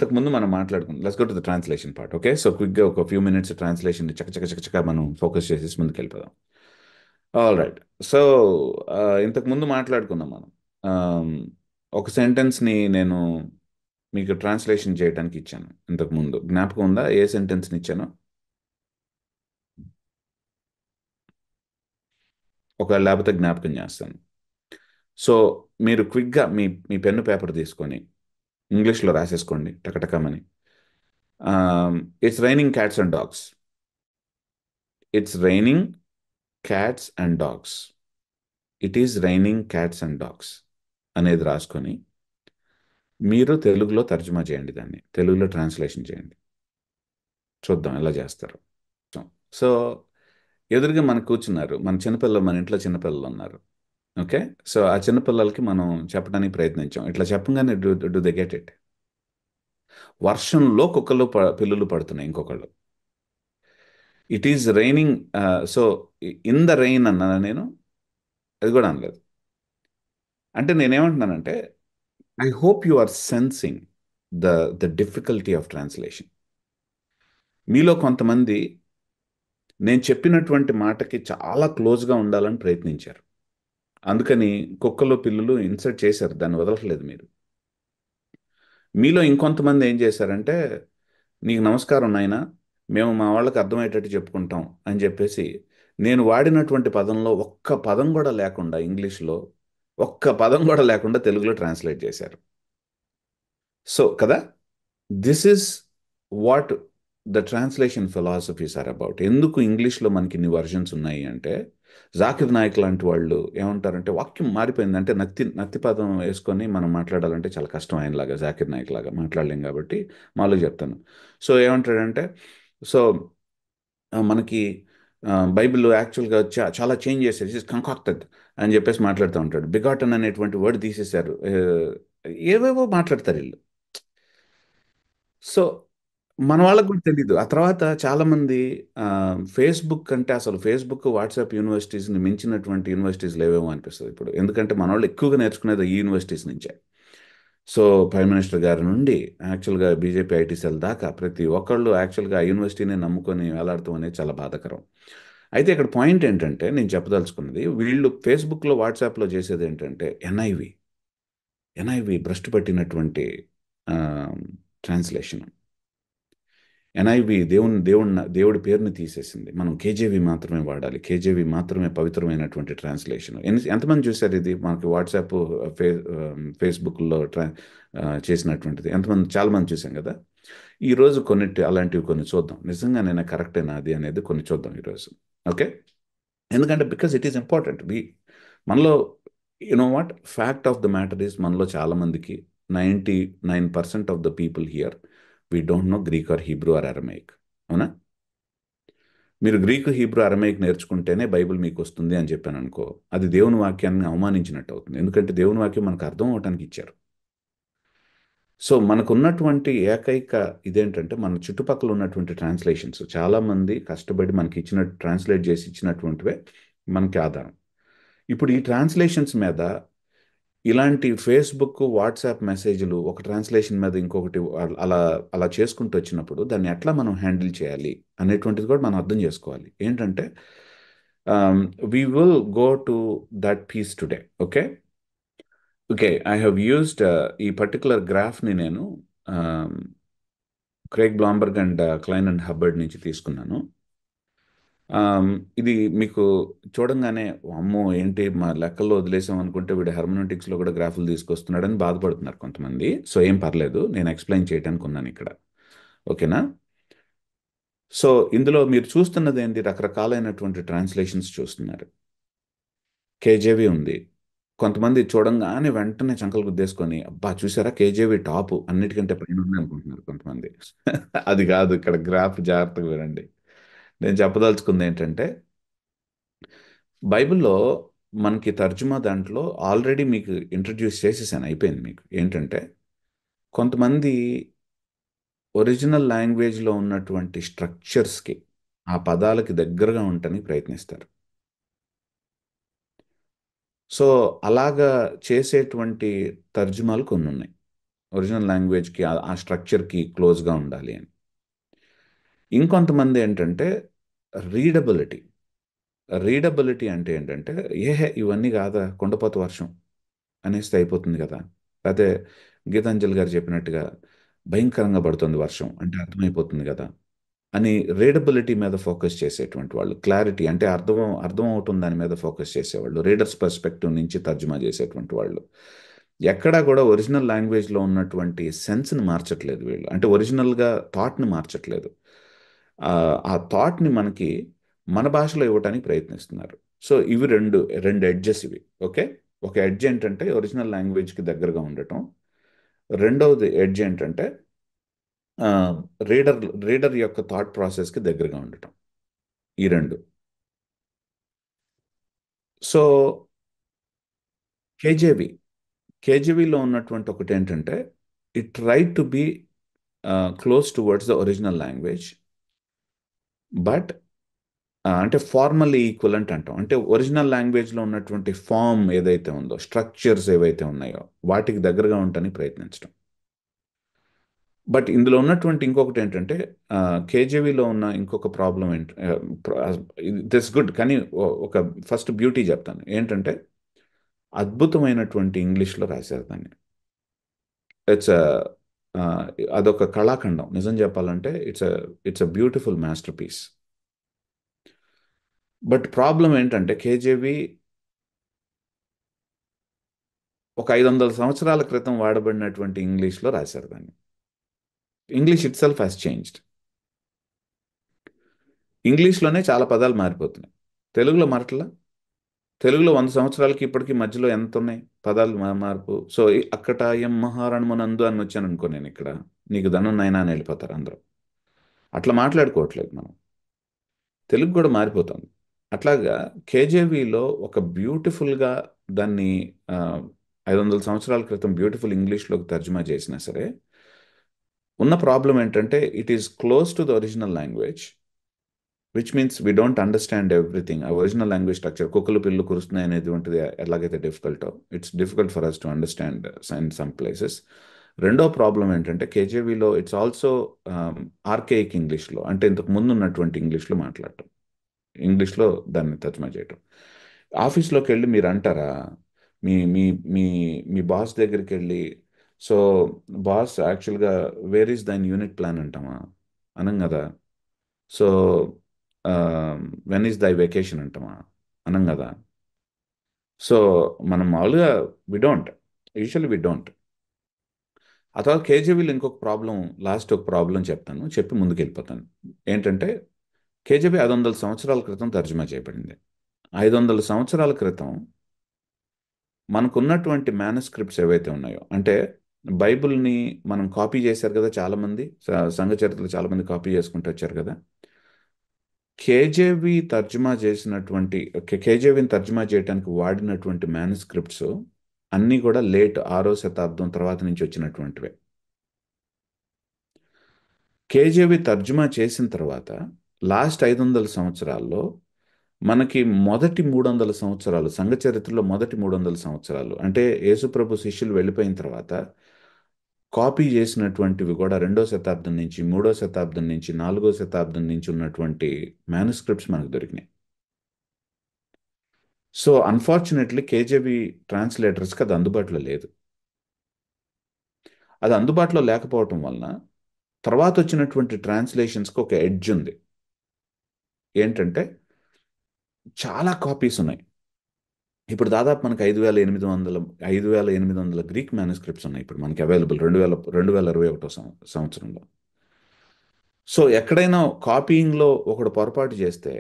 ఇంతకుముందు మనం మాట్లాడుకున్నాం. Let's go to the translation part. Okay, so క్విక్గా ఒక ఫ్యూ మినిట్స్ ట్రాన్స్లేషన్ చక్క చక్క చక్క చక్క మనం ఫోకస్ చేసేసి ముందుకు వెళ్ళిపోదాం. All right. సో ఇంతకుముందు మాట్లాడుకున్నాం మనం. Um, ఒక సెంటెన్స్ని నేను మీకు ట్రాన్స్లేషన్ చేయడానికి ఇచ్చాను ఇంతకుముందు. జ్ఞాపకం ఉందా ఏ సెంటెన్స్ని ఇచ్చాను? ఒకవేళ లేకపోతే జ్ఞాపకం చేస్తాను. సో మీరు క్విక్గా మీ మీ పెన్ను పేపర్ తీసుకొని ఇంగ్లీష్లో రాసేసుకోండి టకటకమని. It's raining cats and dogs. It's raining cats and dogs. It is raining cats and dogs అనేది రాసుకొని మీరు తెలుగులో తర్జుమా చేయండి, దాన్ని తెలుగులో ట్రాన్స్లేషన్ చేయండి. చూద్దాం ఎలా చేస్తారు. సో ఎదురుగా మనకు కూర్చున్నారు మన చిన్నపిల్లలు, మన ఇంట్లో చిన్నపిల్లలు ఉన్నారు. ఓకే, సో ఆ చిన్నపిల్లలకి మనం చెప్పడానికి ప్రయత్నించాం. ఇట్లా చెప్పగానే డు దే గెట్ ఇట్. వర్షంలో కుక్కలు పిల్లులు పడుతున్నాయి. ఇంకొకళ్ళు it is raining. So in the rain అన్నాను నేను, అది కూడా అనలేదు. అంటే నేనేమంటున్నానంటే I hope you are sensing the the difficulty of translation. మీలో కొంతమంది నేను చెప్పినటువంటి మాటకి చాలా క్లోజ్గా ఉండాలని ప్రయత్నించారు. అందుకని కుక్కలు పిల్లులు ఇన్సర్ట్ చేశారు, దాన్ని వదలట్లేదు మీరు. మీలో ఇంకొంతమంది ఏం చేశారంటే నీకు నమస్కారం నాయనా, మేము మా వాళ్ళకి అర్థమయ్యేటట్టు చెప్పుకుంటాం అని చెప్పేసి నేను వాడినటువంటి పదంలో ఒక్క పదం కూడా లేకుండా ఇంగ్లీష్లో ఒక్క పదం కూడా లేకుండా తెలుగులో ట్రాన్స్లేట్ చేశారు. సో కదా, this is what the translation philosophies are about. ఎందుకు ఇంగ్లీష్లో మనకి ఇన్ని వర్జన్స్ ఉన్నాయి అంటే జాకిర్ నాయక్ లాంటి వాళ్ళు ఏమంటారంటే వాక్యం మారిపోయింది అంటే నత్తి నత్తి పదం వేసుకొని మనం మాట్లాడాలంటే చాలా కష్టం. ఆయనలాగా జాకిర్ నాయక్ లాగా మాట్లాడలేం కాబట్టి మాలో చెప్తాను. సో ఏమంటాడంటే సో మనకి బైబిల్ యాక్చువల్గా చాలా చేంజ్ చేసేసి కంకాక్టెడ్ అని చెప్పేసి మాట్లాడుతూ ఉంటాడు. బిగాటన్ అనేటువంటి వర్డ్ తీసేశారు. ఏవేవో మాట్లాడతారు వీళ్ళు. సో మన వాళ్ళకు కూడా తెలీదు. ఆ తర్వాత చాలామంది ఫేస్బుక్ అంటే అసలు ఫేస్బుక్, వాట్సాప్ యూనివర్సిటీస్ని మించినటువంటి యూనివర్సిటీస్ లేవేమో అనిపిస్తుంది ఇప్పుడు. ఎందుకంటే మన వాళ్ళు ఎక్కువగా నేర్చుకునేది ఈ యూనివర్సిటీస్ నుంచే. సో ప్రైమ్ మినిస్టర్ గారి నుండి యాక్చువల్గా బీజేపీ ఐటీ సెల్ దాకా ప్రతి ఒక్కళ్ళు యాక్చువల్గా ఆ యూనివర్సిటీని నమ్ముకొని వేలాడటం అనేది చాలా బాధాకరం. అయితే ఇక్కడ పాయింట్ ఏంటంటే నేను చెప్పదలుచుకున్నది, వీళ్ళు ఫేస్బుక్లో వాట్సాప్లో చేసేది ఏంటంటే ఎన్ఐవి భ్రష్టు పట్టినటువంటి ట్రాన్స్లేషన్. ఎన్ఐవి దేవుడి పేరుని తీసేసింది. మనం కేజేవి మాత్రమే వాడాలి, కేజేవి మాత్రమే పవిత్రమైనటువంటి ట్రాన్స్లేషన్. ఎంతమంది చూశారు ఇది మనకి వాట్సాప్ ఫే ఫేస్బుక్లో చేసినటువంటిది? ఎంతమంది? చాలామంది చూసాం కదా. ఈరోజు అలాంటివి కొన్ని చూద్దాం. నిజంగా నేను కరెక్టేనా అది అనేది కొన్ని చూద్దాం ఈరోజు. ఓకే, ఎందుకంటే బికాజ్ ఇట్ ఈస్ ఇంపార్టెంట్. మనలో what fact of the matter is మనలో చాలామందికి 99% of the people here we don't know Greek or Hebrew or Aramaic. అవునా? మీరు గ్రీకు, హీబ్రూ, అరమైక్ నేర్చుకుంటేనే బైబిల్ మీకు వస్తుంది అని చెప్పాను అనుకో, అది దేవుని వాక్యాన్ని అవమానించినట్టు అవుతుంది. ఎందుకంటే దేవుని వాక్యం మనకు అర్థం అవటానికి ఇచ్చారు. సో మనకున్నటువంటి ఏకైక ఇదేంటంటే మన చుట్టుపక్కల ఉన్నటువంటి ట్రాన్స్లేషన్స్ చాలామంది కష్టపడి మనకి ట్రాన్స్లేట్ చేసి ఇచ్చినటువంటివే మనకి ఆధారం. ఇప్పుడు ఈ ట్రాన్స్లేషన్స్ మీద ఇలాంటి ఫేస్బుక్, వాట్సాప్ మెసేజ్లు ఒక ట్రాన్స్లేషన్ మీద ఇంకొకటి అలా అలా చేసుకుంటూ వచ్చినప్పుడు దాన్ని ఎట్లా మనం హ్యాండిల్ చేయాలి అనేటువంటిది కూడా మనం అర్థం చేసుకోవాలి. ఏంటంటే we will go to that piece today. Okay, okay, I have used ఈ పర్టికులర్ గ్రాఫ్ని నేను Craig Blomberg and Klein and Hubbard నుంచి తీసుకున్నాను. ఇది మీకు చూడంగానే అమ్మో ఏంటి మా లెక్కల్లో వదిలేసాం అనుకుంటే వీడు హెర్మనోటిక్స్లో కూడా గ్రాఫులు తీసుకొస్తున్నాడని బాధపడుతున్నారు కొంతమంది. సో ఏం పర్లేదు, నేను ఎక్స్ప్లెయిన్ చేయడానికి ఉన్నాను ఇక్కడ. ఓకేనా? సో ఇందులో మీరు చూస్తున్నది ఏంటి? రకరకాలైనటువంటి ట్రాన్స్లేషన్స్ చూస్తున్నారు. కేజేవి ఉంది. కొంతమంది చూడంగానే వెంటనే చంకలు గుద్దేసుకొని అబ్బా చూసారా కేజేవి టాప్ అన్నిటికంటే పైన ఉంది అనుకుంటున్నారు కొంతమంది. అది కాదు, ఇక్కడ గ్రాఫ్ జాగ్రత్తగా వినండి. నేను చెప్పదలుచుకుంది ఏంటంటే బైబిల్లో మనకి తర్జుమా దాంట్లో ఆల్రెడీ మీకు ఇంట్రడ్యూస్ చేసేసాను, అయిపోయింది. మీకు ఏంటంటే కొంతమంది ఒరిజినల్ లాంగ్వేజ్లో ఉన్నటువంటి స్ట్రక్చర్స్కి, ఆ పదాలకి దగ్గరగా ఉండటానికి ప్రయత్నిస్తారు. సో అలాగా చేసేటువంటి తర్జుమాలు కొన్ని ఉన్నాయి. ఒరిజినల్ లాంగ్వేజ్కి ఆ స్ట్రక్చర్కి క్లోజ్గా ఉండాలి అని. ఇంకొంతమంది ఏంటంటే రీడబిలిటీ. రీడబిలిటీ అంటే ఏంటంటే ఏహే ఇవన్నీ కాదా కుండపోత వర్షం అనేస్తే అయిపోతుంది కదా. అదే గీతాంజలి గారు చెప్పినట్టుగా భయంకరంగా పడుతుంది వర్షం అంటే అర్థమైపోతుంది కదా అని రీడబిలిటీ మీద ఫోకస్ చేసేటువంటి వాళ్ళు, క్లారిటీ అంటే అర్థం అవుతుంది దాని మీద ఫోకస్ చేసేవాళ్ళు, రీడర్స్ పర్స్పెక్టివ్ నుంచి తర్జుమా చేసేటువంటి వాళ్ళు. ఎక్కడా కూడా ఒరిజినల్ లాంగ్వేజ్లో ఉన్నటువంటి సెన్స్ని మార్చట్లేదు వీళ్ళు, అంటే ఒరిజినల్గా థాట్ని మార్చట్లేదు. ఆ థాట్ని మనకి మన భాషలో ఇవ్వడానికి ప్రయత్నిస్తున్నారు. సో ఇవి రెండు రెండు ఎడ్జెస్ ఇవి. ఓకే, ఒక ఎడ్జ్ ఏంటంటే ఒరిజినల్ లాంగ్వేజ్కి దగ్గరగా ఉండటం. రెండవది ఎడ్జ్ ఏంటంటే రీడర్ రీడర్ యొక్క థాట్ ప్రాసెస్కి దగ్గరగా ఉండటం. ఈ రెండు. సో కేజేవి కేజీవీలో ఉన్నటువంటి ఒకటి ఏంటంటే it try to be close towards the original language, but అంటే ఫార్మల్లీ ఈక్వలెంట్ అంటాం. అంటే ఒరిజినల్ లాంగ్వేజ్లో ఉన్నటువంటి ఫామ్ ఏదైతే ఉందో, స్ట్రక్చర్స్ ఏవైతే ఉన్నాయో వాటికి దగ్గరగా ఉండటానికి ప్రయత్నించడం. బట్ ఇందులో ఉన్నటువంటి ఇంకొకటి ఏంటంటే కేజీవీలో ఉన్న ఇంకొక ప్రాబ్లం ఏంటి, దిస్ గుడ్ కానీ ఒక ఫస్ట్ బ్యూటీ చెప్తాను ఏంటంటే అద్భుతమైనటువంటి ఇంగ్లీష్లో రాశారు దాన్ని. ఇట్స్ అదొక కళాఖండం నిజం చెప్పాలంటే. It's a beautiful masterpiece. But problem ఏంటంటే కేజేవి ఒక 500 సంవత్సరాల క్రితం వాడబడినటువంటి ఇంగ్లీష్లో రాశారు దాన్ని. English itself has changed. ఇంగ్లీష్లోనే చాలా పదాలు మారిపోతున్నాయి, తెలుగులో మారట్లా. తెలుగులో 100 సంవత్సరాలకి ఇప్పటికి మధ్యలో ఎంత ఉన్నాయి పదాలు మార్పు. సో అక్కట ఎం మహారణమునందు అని వచ్చాను అనుకో నేను ఇక్కడ, నీకు ధనం నైనా అని వెళ్ళిపోతారు అందరూ. అట్లా మాట్లాడుకోవట్లేదు మనం, తెలుగు కూడా మారిపోతుంది. అట్లాగా కేజేవిలో ఒక బ్యూటిఫుల్గా దాన్ని 500 సంవత్సరాల క్రితం బ్యూటిఫుల్ ఇంగ్లీష్లోకి తర్జుమా చేసినా సరే ఉన్న ప్రాబ్లం ఏంటంటే it is close to the original language, which means we don't understand everything. ఆ ఒరిజినల్ లాంగ్వేజ్ స్ట్రక్చర్ కుక్కలు పిల్లు కురుస్తున్నాయి అనేటువంటిది ఎలాగైతే డిఫికల్టో, it's difficult for us to understand in some places. రెండో ప్రాబ్లం ఏంటంటే కేజేవిలో ఇట్స్ ఆల్సో ఆర్కేయిక్ ఇంగ్లీష్లో, అంటే ఇంతకు ముందు ఉన్నటువంటి ఇంగ్లీష్లో మాట్లాడటం, ఇంగ్లీష్లో దాన్ని తర్జుమా చేయటం. ఆఫీస్లోకి వెళ్ళి మీరు అంటారా మీ మీ మీ మీ బాస్ దగ్గరికి వెళ్ళి, సో బాస్ యాక్చువల్గా where is thine unit plan అంటామా? అనం కదా. So when is thy vacation అంటామా? అనం కదా. సో మనం మామూలుగా we don't, usually we don't. ఆ తర్వాత కేజీవీలో ఇంకొక ప్రాబ్లం, లాస్ట్ ఒక ప్రాబ్లం చెప్తాను, చెప్పి ముందుకు వెళ్ళిపోతాను. ఏంటంటే కేజీబీ 500 సంవత్సరాల క్రితం తర్జుమా చేయబడింది. 500 సంవత్సరాల క్రితం మనకున్నటువంటి మేనస్క్రిప్ట్స్ ఏవైతే ఉన్నాయో, అంటే బైబిల్ని మనం కాపీ చేశారు కదా చాలామంది, సంఘ చరిత్రలు చాలామంది కాపీ చేసుకుంటూ వచ్చారు కదా. కేజేవి తర్జుమా చేసినటువంటి కేజేవిని తర్జుమా చేయడానికి వాడినటువంటి మేనస్క్రిప్ట్స్ అన్నీ కూడా లేట్ 6వ శతాబ్దం తర్వాత నుంచి వచ్చినటువంటివే. కేజేవి తర్జుమా చేసిన తర్వాత లాస్ట్ 500 సంవత్సరాల్లో మనకి మొదటి 300 సంవత్సరాలు, సంఘ చరిత్రలో మొదటి 300 సంవత్సరాలు అంటే యేసుప్రభు శిష్యులు వెళ్ళిపోయిన తర్వాత కాపీ చేసినటువంటివి కూడా 2వ శతాబ్దం నుంచి, 3వ శతాబ్దం నుంచి, 4వ శతాబ్దం నుంచి ఉన్నటువంటి మేనుస్క్రిప్ట్స్ మనకు దొరికినాయి. సో అన్ఫార్చునేట్లీ కేజేవి ట్రాన్స్లేటర్స్కి అది అందుబాటులో లేదు. అది అందుబాటులో లేకపోవటం వలన తర్వాత వచ్చినటువంటి ట్రాన్స్లేషన్స్కి ఒక ఎడ్జ్ ఉంది. ఏంటంటే చాలా కాపీస్ ఉన్నాయి. ఇప్పుడు దాదాపు మనకు 5,800 గ్రీక్ మేనుస్క్రిప్ట్స్ ఉన్నాయి ఇప్పుడు మనకి అవైలబుల్ 2021 సంవత్సరంలో. సో ఎక్కడైనా కాపీయింగ్లో ఒకడు పొరపాటు చేస్తే,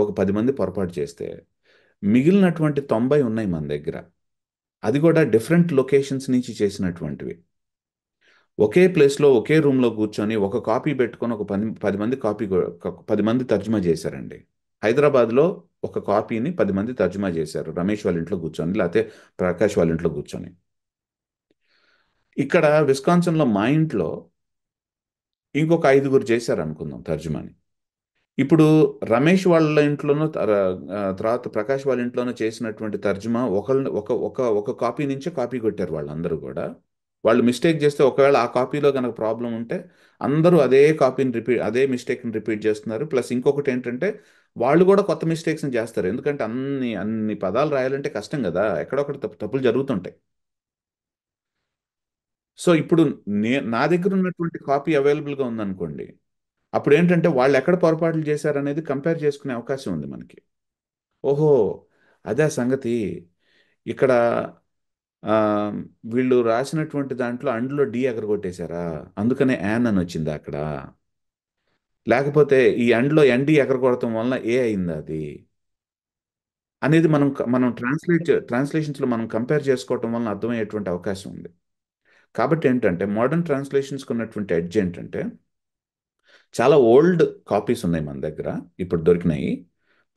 ఒక 10 మంది పొరపాటు చేస్తే మిగిలినటువంటి 90 ఉన్నాయి మన దగ్గర. అది కూడా డిఫరెంట్ లొకేషన్స్ నుంచి చేసినటువంటివి. ఒకే ప్లేస్లో ఒకే రూమ్లో కూర్చొని ఒక కాపీ పెట్టుకొని ఒక 10 మంది 10 మంది తర్జుమా చేశారండి. హైదరాబాద్లో ఒక కాపీని 10 మంది తర్జుమా చేశారు, రమేష్ వాళ్ళ ఇంట్లో కూర్చొని, లేకపోతే ప్రకాష్ వాళ్ళ ఇంట్లో కూర్చొని. ఇక్కడ విస్కాన్సన్లో మా ఇంట్లో ఇంకొక 5గురు చేశారు అనుకుందాం తర్జుమాని. ఇప్పుడు రమేష్ వాళ్ళ ఇంట్లోనూ తర్వాత ప్రకాష్ వాళ్ళ ఇంట్లోనూ చేసినటువంటి తర్జుమా ఒక ఒక ఒక కాపీ నుంచే కాపీ కొట్టారు వాళ్ళందరూ కూడా. వాళ్ళు మిస్టేక్ చేస్తే ఒకవేళ ఆ కాపీలో కనుక ప్రాబ్లం ఉంటే అందరూ అదే మిస్టేక్ని రిపీట్ చేస్తున్నారు. ప్లస్ ఇంకొకటి ఏంటంటే వాళ్ళు కూడా కొత్త మిస్టేక్స్ని చేస్తారు. ఎందుకంటే అన్ని అన్ని పదాలు రాయాలంటే కష్టం కదా, ఎక్కడొక్కడ తప్పులు జరుగుతుంటాయి. సో ఇప్పుడు నా దగ్గర ఉన్నటువంటి కాపీ అవైలబుల్గా ఉందనుకోండి, అప్పుడు ఏంటంటే వాళ్ళు ఎక్కడ పొరపాట్లు చేశారనేది కంపేర్ చేసుకునే అవకాశం ఉంది మనకి. ఓహో, అదే సంగతి. ఇక్కడ ఆ, వీళ్ళు రాసినటువంటి దాంట్లో అండ్లో డి ఎగరగొట్టేశారా, అందుకనే యాన్ అని వచ్చింది అక్కడ. లేకపోతే ఈ అండ్లో ఎన్డి ఎగరగొడటం వలన ఏ అయింది అది అనేది మనం ట్రాన్స్లేషన్స్లో మనం కంపేర్ చేసుకోవటం వలన అర్థమయ్యేటువంటి అవకాశం ఉంది. కాబట్టి ఏంటంటే మోడర్న్ ట్రాన్స్లేషన్స్కి ఉన్నటువంటి ఎడ్జ్ ఏంటంటే చాలా ఓల్డ్ కాపీస్ ఉన్నాయి మన దగ్గర, ఇప్పుడు దొరికినాయి.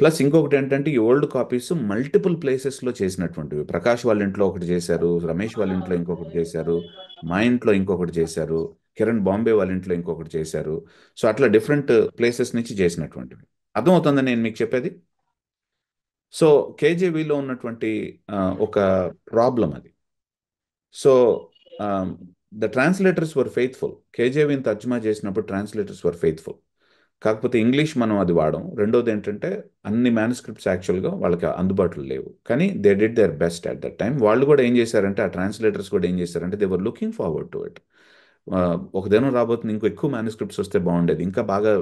ప్లస్ ఇంకొకటి ఏంటంటే ఈ ఓల్డ్ కాపీస్ మల్టిపుల్ ప్లేసెస్లో చేసినటువంటివి. ప్రకాష్ వాళ్ళ ఇంట్లో ఒకటి చేశారు, రమేష్ వాళ్ళ ఇంట్లో ఇంకొకటి చేశారు, మా ఇంట్లో ఇంకొకటి చేశారు, కిరణ్ బాంబే వాళ్ళ ఇంట్లో ఇంకొకటి చేశారు. సో అట్లా డిఫరెంట్ ప్లేసెస్ నుంచి చేసినటువంటివి. అర్థమవుతుందని నేను మీకు చెప్పేది. సో కేజేవిలో ఉన్నటువంటి ఒక ప్రాబ్లం అది. So the translators were faithful. కేజేవిని తర్జుమా చేసినప్పుడు ట్రాన్స్లేటర్స్ వర్ ఫెయిత్ఫుల్. కాకపోతే ఇంగ్లీష్ మనం అది వాడడం. రెండోది ఏంటంటే అన్ని మేనుస్క్రిప్ట్స్ యాక్చువల్గా వాళ్ళకి అందుబాటులో లేవు, కానీ they did their best at that time. వాళ్ళు కూడా ఏం చేశారంటే, ఆ ట్రాన్స్లేటర్స్ కూడా ఏం చేశారంటే, they were looking forward to it. ఒక దినం రాబోతుంది ఇంకో ఎక్కువ మేనుస్క్రిప్ట్స్ వస్తే బాగుండేది, ఇంకా బాగా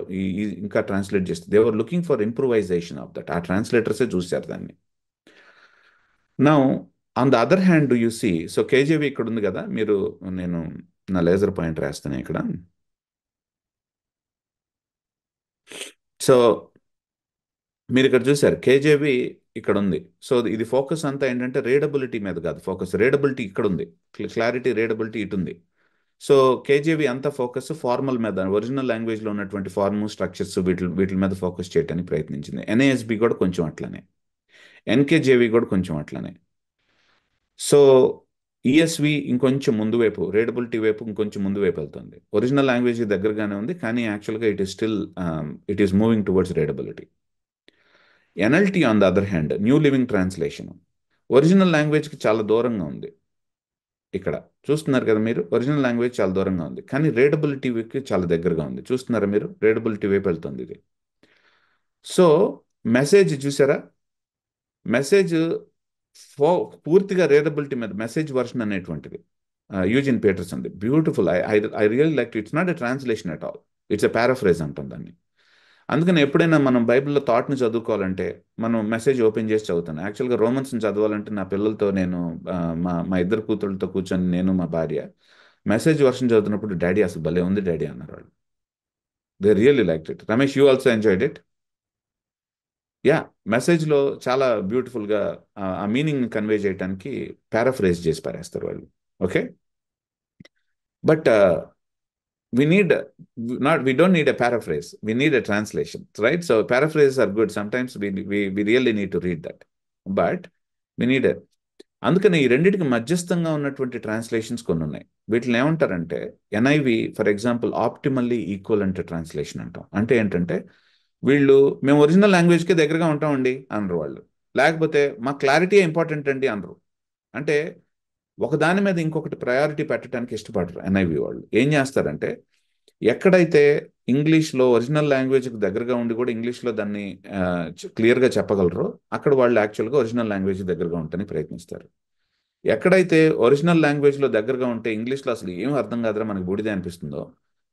ఇంకా ట్రాన్స్లేట్ చేస్తే. They were looking for improvisation of that. ఆ ట్రాన్స్లేటర్సే చూశారు దాన్ని. Now on the other hand you see, so KJV ఇక్కడ ఉంది కదా, నేను నా లేజర్ పాయింట్ రాస్తాను ఇక్కడ. సో మీరు ఇక్కడ చూసారు కేజేవి ఇక్కడ ఉంది. సో ఇది ఫోకస్ అంతా ఏంటంటే రీడబిలిటీ మీద కాదు, ఫోకస్ రీడబిలిటీ ఇక్కడ ఉంది. క్లారిటీ, రీడబిలిటీ ఇటు ఉంది. సో కేజేవి అంతా ఫోకస్ ఫార్మల్ మీద, ఒరిజినల్ లాంగ్వేజ్లో ఉన్నటువంటి ఫార్మ్ స్ట్రక్చర్స్, వీటి మీద ఫోకస్ చేయడానికి ప్రయత్నించింది. ఎన్ఏఎస్బి కూడా కొంచెం అట్లనే, ఎన్కేజేవి కూడా కొంచెం అట్లనే. సో ఈఎస్వి ఇంకొంచెం ముందు వైపు, రీడబిలిటీ వైపు ఇంకొంచెం ముందు వైపు వెళ్తుంది. ఒరిజినల్ లాంగ్వేజ్ దగ్గరగానే ఉంది, కానీ యాక్చువల్గా it is moving towards readability. NLT on the other hand, new living translation, original లాంగ్వేజ్కి చాలా దూరంగా ఉంది. ఇక్కడ చూస్తున్నారు కదా మీరు, ఒరిజినల్ లాంగ్వేజ్ చాలా దూరంగా ఉంది, కానీ రీడబిలిటీకి చాలా దగ్గరగా ఉంది. చూస్తున్నారా మీరు, రీడబిలిటీ వైపు వెళ్తుంది ఇది. సో మెసేజ్ చూసారా, మెసేజ్ ఫో పూర్తిగా రీడబిలిటీ మీద, మెసేజ్ వర్షన్ అనేటువంటిది Eugene Peterson, beautiful. I really like it's not a translation at all, it's a paraphrase అంటాం దాన్ని. అందుకని ఎప్పుడైనా మనం బైబిల్లో థాట్ని చదువుకోవాలంటే మనం మెసేజ్ ఓపెన్ చేసి చదువుతాను. యాక్చువల్గా రోమన్స్ని చదవాలంటే నా పిల్లలతో నేను, మా ఇద్దరు కూతుళ్ళతో కూర్చొని నేను మా భార్య మెసేజ్ వర్షన్ చదువుతున్నప్పుడు, డాడీ అసలు భలే ఉంది డాడీ అన్నారు వాళ్ళు. They really like it. Ramesh, you also enjoyed it? Yeah, మెసేజ్లో చాలా బ్యూటిఫుల్గా ఆ మీనింగ్ కన్వే చేయడానికి పారాఫ్రేజ్ చేసి పారేస్తారు వాళ్ళు. Okay, but we need not we don't need a paraphrase, we need a translation, right? So paraphrases are good, sometimes we really need to read that, but we need a, అందుకని ఈ రెండింటికి మధ్యస్థంగా ఉన్నటువంటి translations కొన్ని ఉన్నాయి. వీటిని ఏమంటారంటే NIV for example optimally equivalent translation అంటాం. అంటే ఏంటంటే మేము ఒరిజినల్ లాంగ్వేజ్కే దగ్గరగా ఉంటామండి అనరు వాళ్ళు, లేకపోతే మా క్లారిటీ ఇంపార్టెంట్ అండి అనరు. అంటే ఒకదాని మీద ఇంకొకటి ప్రయారిటీ పెట్టడానికి ఇష్టపడరు. ఎన్ఐవి వాళ్ళు ఏం చేస్తారంటే, ఎక్కడైతే ఇంగ్లీష్లో ఒరిజినల్ లాంగ్వేజ్కి దగ్గరగా ఉండి కూడా ఇంగ్లీష్లో దాన్ని క్లియర్గా చెప్పగలరో అక్కడ వాళ్ళు యాక్చువల్గా ఒరిజినల్ లాంగ్వేజ్ దగ్గరగా ఉండడానికి ప్రయత్నిస్తారు. ఎక్కడైతే ఒరిజినల్ లాంగ్వేజ్లో దగ్గరగా ఉంటే ఇంగ్లీష్లో అసలు ఏం అర్థం కాదురా మనకి బూడిదే అనిపిస్తుందో,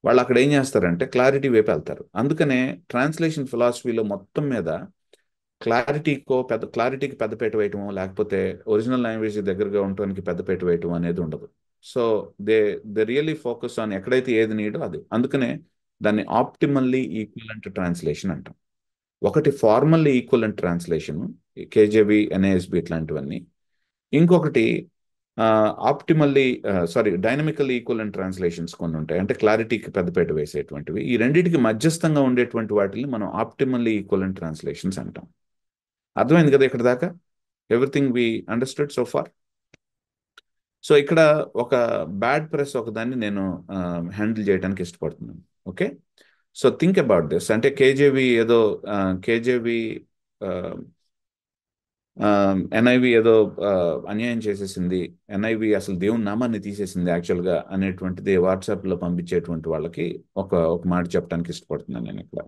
వాళ్ళు అక్కడ ఏం చేస్తారంటే క్లారిటీ వైపు వెళ్తారు. అందుకనే ట్రాన్స్లేషన్ ఫిలాసఫీలో మొత్తం మీద క్లారిటీకి పెద్దపీట వేయటము, లేకపోతే ఒరిజినల్ లాంగ్వేజ్ దగ్గరగా ఉండటానికి పెద్దపీట వేయటం అనేది ఉండదు. So they they really focus on ఎక్కడైతే ఏది నీడో అది. అందుకనే దాన్ని ఆప్టిమల్లీ ఈక్వలెంట్ ట్రాన్స్లేషన్ అంటాం. ఒకటి ఫార్మల్లీ ఈక్వలెంట్ ట్రాన్స్లేషన్, కేజేబి, ఎన్ఏఎస్బి ఇట్లాంటివన్నీ. ఇంకొకటి డైనమికల్ ఈక్వలెంట్ ట్రాన్స్లేషన్స్ కొన్ని ఉంటాయి, అంటే క్లారిటీకి పెద్దపీట వేసేటువంటివి. ఈ రెండింటికి మధ్యస్థంగా ఉండేటువంటి వాటిని మనం ఆప్టిమల్లీ ఈక్వలెంట్ ట్రాన్స్లేషన్స్ అంటాం. అర్థమైంది కదా ఇక్కడ దాకా? Everything we understood so far. So ఇక్కడ ఒక బ్యాడ్ ప్రెస్ ఒకదాన్ని నేను హ్యాండిల్ చేయడానికి ఇష్టపడుతున్నాను. Okay, so think about this. అంటే కేజేవి ఎన్ఐవి ఏదో అన్యాయం చేసేసింది, ఎన్ఐవి అసలు దేవుని నామాన్ని తీసేసింది యాక్చువల్గా అనేటువంటిది వాట్సాప్లో పంపించేటువంటి వాళ్ళకి ఒక ఒక మాట చెప్పడానికి ఇష్టపడుతున్నాను నేను ఇక్కడ.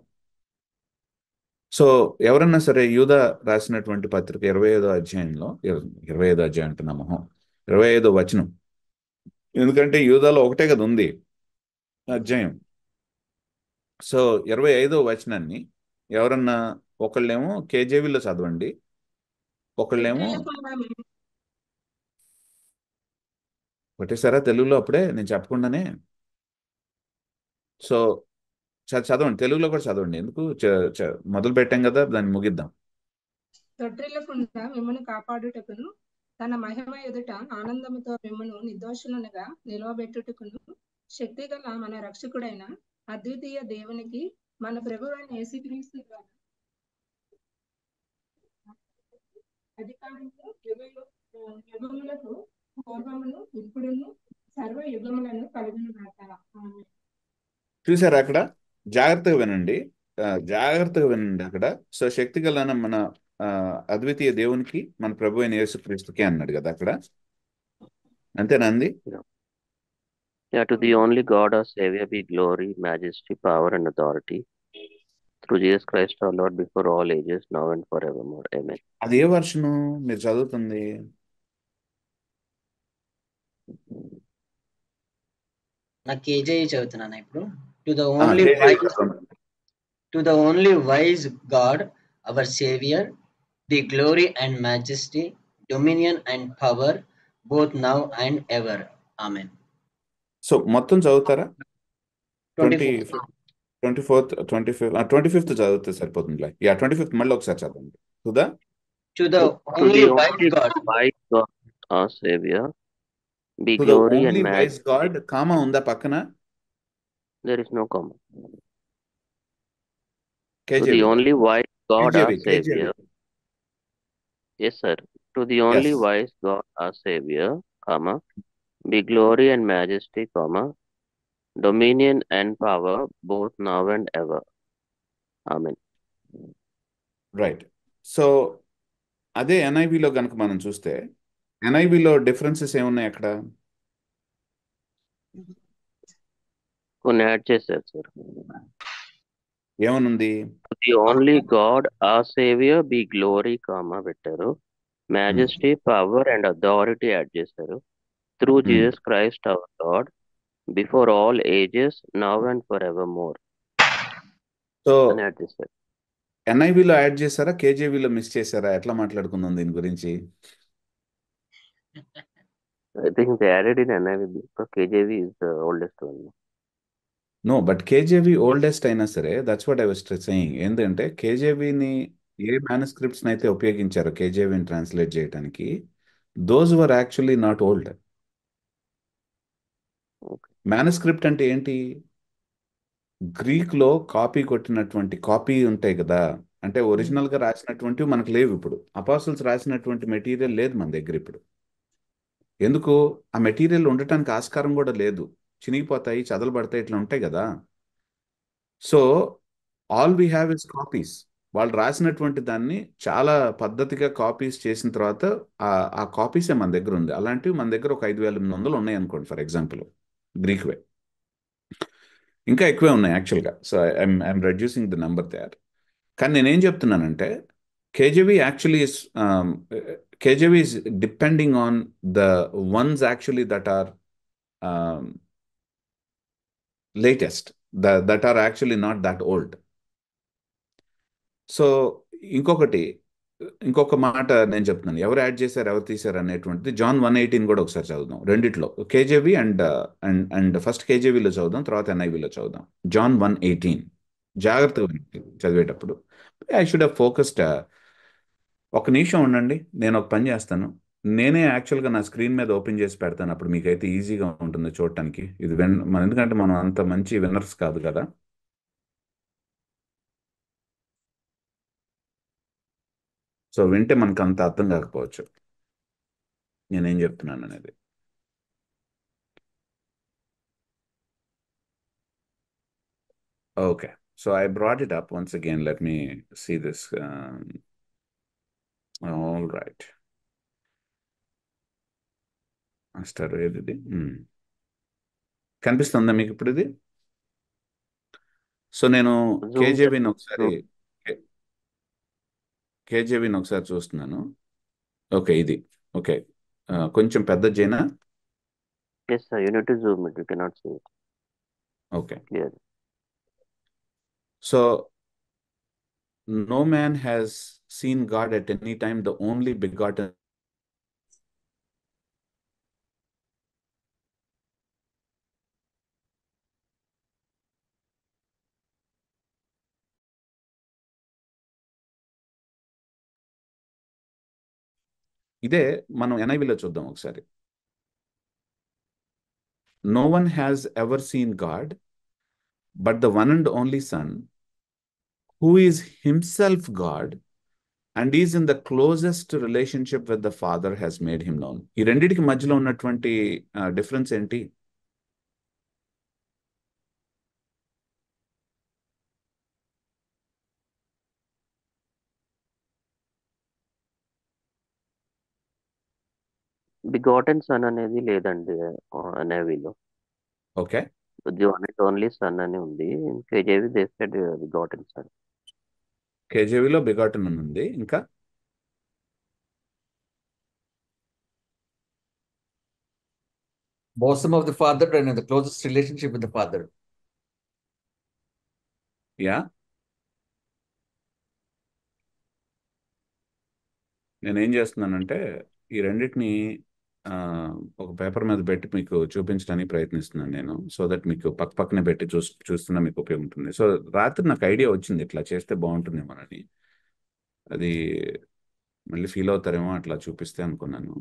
సో ఎవరన్నా సరే యూదా రాసినటువంటి పత్రిక 25వ అధ్యాయంలో, 25వ అధ్యాయం అంటున్నా మొహం, 25వ వచనం, ఎందుకంటే యూదాలో ఒకటే కదా ఉంది అధ్యాయం. సో 25వ వచనాన్ని ఎవరన్నా, ఒకళ్ళేమో కేజేవిలో చదవండి, ఒకళ్ళేమో కొట్టేశారా తెలుగులో అప్పుడే నేను చెప్పకుండానే. సో చదవండి, తెలుగులో కూడా చదవండి, ఎందుకు మొదలు పెట్టాం కదా దాన్ని ముగిద్దాం. తొట్టిల్లకుండా మిమ్మల్ని కాపాడుటకును తన మహిమ ఎదుట ఆనందముతో మిమ్మను నిర్దోషులనుగా నిలవబెట్టుటకును శక్తిగల మన రక్షకుడైన అద్వితీయ దేవునికి మన ప్రభువైన యేసుక్రీస్తు ద్వారా అధికారము యుగములకు పూర్వమును ఇప్పుడును సర్వ యుగములను కలుగును గాక. ఆమేన్. చూసారా అక్కడ, జాగ్రత్తగా వినండి, జాగ్రత్తగా వినండి అక్కడ. సో శక్తి గల మన అద్వితీయ దేవునికి మన ప్రభు అయిన యేసుక్రీస్తుకి అన్నాడు కదా అక్కడ, అంతేనా అంది? Yeah. Yeah, to the only God our Savior be glory, majesty, power, and authority through Jesus Christ our Lord before all ages, now and forevermore. Amen. అది ఏ వర్షను మీరు చదువుతుంది? నా కేజీ చదువుతున్నాను ఇప్పుడు. To the uh, only KJV wise చదవండి. To the only wise God our Saviour the glory and majesty dominion and power both now and ever. Amen. So మొత్తం చదువుతారా? 24. 25th చదివితే సరిపోతుందిలే. 25th మళ్ళీ ఒకసారి చదవండి. Sudha, to the To only the wise only God wise God our Savior be to the glory and only wise majesty. God, comma ఉందా పక్కన? There is no comma. To the KJV, only wise God our KJV. Savior. Yes, sir. To the only yes, wise God our Savior, comma, be glory and majesty, comma, dominion and power both now and ever. Amen. Right. So అదే ఎన్ఐవిలో కనుక మనం చూస్తే, ఎన్ఐవిలో differences ఏమున్నాయి అక్కడ? కొన్ని add చేశారు sir. ఏమనుంది? The only God uh Saviour be glory comma పెట్టారు, majesty, power and authority add చేశారు, through Jesus Christ our God before all ages now and for ever more so అని యాడ్ చేశారు. ఎన్ఐవిలో యాడ్ చేశారా, కేజేవిలో miss చేశారా? ఎట్లా మాట్లాడుకుందాం దీని గురించి? I think they added in NIV because KJV is the oldest one. No, but KJV oldest అయినా సరే, that's what I was saying. ఏంటంటే కేజేవిని ఏ మేనుస్క్రిప్ట్స్ అయితే ఉపయోగించారో కేజేవిని ట్రాన్స్లేట్ చేయడానికి, those were actually not old. Manuscript అంటే ఏంటి? గ్రీక్లో కాపీ కొట్టినటువంటి కాపీ ఉంటాయి కదా, అంటే ఒరిజినల్గా రాసినటువంటివి మనకు లేవు ఇప్పుడు. అపాసల్స్ రాసినటువంటి మెటీరియల్ లేదు మన దగ్గర ఇప్పుడు. ఎందుకు? ఆ మెటీరియల్ ఉండటానికి ఆస్కారం కూడా లేదు, చినిగిపోతాయి, చదలబడతాయి, ఇట్లా ఉంటాయి కదా. So all we have is copies. వాళ్ళు రాసినటువంటి దాన్ని చాలా పద్ధతిగా కాపీస్ చేసిన తర్వాత ఆ కాపీసే మన దగ్గర ఉంది. అలాంటివి మన దగ్గర ఒక 5,800 ఉన్నాయి అనుకోండి ఫర్ ఎగ్జాంపుల్, గ్రీక్వే. ఇంకా ఎక్కువే ఉన్నాయి యాక్చువల్గా. So I'm reducing the number there. కానీ నేనేం చెప్తున్నానంటే, KJV actually is KJV is depending on the ones actually that are latest, that are actually not that old. So ఇంకొక మాట నేను చెప్తున్నాను, ఎవరు యాడ్ చేశారు ఎవరు తీశారు అనేటువంటిది. జాన్ 1:18 కూడా ఒకసారి చదువుదాం, రెండిట్లో, KJV and and and first కేజేవిలో చదువుదాం, తర్వాత ఎన్ఐవిలో చదువుదాం. జాన్ 1:18 జాగ్రత్తగా వినండి చదివేటప్పుడు. I should have focused. ఒక నిమిషం ఉండండి, నేను ఒక పని చేస్తాను. నేనే యాక్చువల్గా నా స్క్రీన్ మీద ఓపెన్ చేసి పెడతాను, అప్పుడు మీకైతే ఈజీగా ఉంటుంది చూడటానికి. ఇది ఎందుకంటే మనం అంత మంచి విన్నర్స్ కాదు కదా. సో వింటే మనకు అంత అర్థం కాకపోవచ్చు నేనేం చెప్తున్నాను అనేది. Okay, so I brought it up once again. Let me see this. All right. Master ఏది కనిపిస్తుందా మీకు ఇప్పుడు ఇది? సో నేను జూమ్ కేజేబీని ఒకసారి చూస్తున్నాను. ఓకే, ఇది ఓకే. కొంచెం పెద్ద జైనా. yes sir, you need to zoom it, you cannot see it okay. clearly. So no man has seen God at any time, the only begotten. ఇదే మనం ఎన్ఐవిలో చూద్దాం ఒకసారి. No one has ever seen God, but the one and only Son, who is himself God and is in the closest relationship with the Father, has made him known. ఈ రెండిటికి మధ్యలో ఉన్నటువంటి difference ఏంటి? Begotten son అనేది లేదండి అనేవిలో. Okay, the one and only son అని ఉంది. KJV they said begotten son. కేజేవిలో బిగాటన్ ఉంది. ఇంకా bosom of the Father and in the closest relationship with the Father. Yeah, నేనేం చేస్తున్నానంటే ఈ రెండింటిని ఒక పేపర్ మీద పెట్టి మీకు చూపించడానికి ప్రయత్నిస్తున్నాను నేను, సో దట్ మీకు పక్కనే పెట్టి చూస్తున్నా మీకు ఉపయోగం ఉంటుంది. సో రాత్రి నాకు ఐడియా వచ్చింది ఇట్లా చేస్తే బాగుంటుందేమోనని. అది మళ్ళీ ఫీల్ అవుతారేమో అట్లా చూపిస్తే అనుకున్నాను.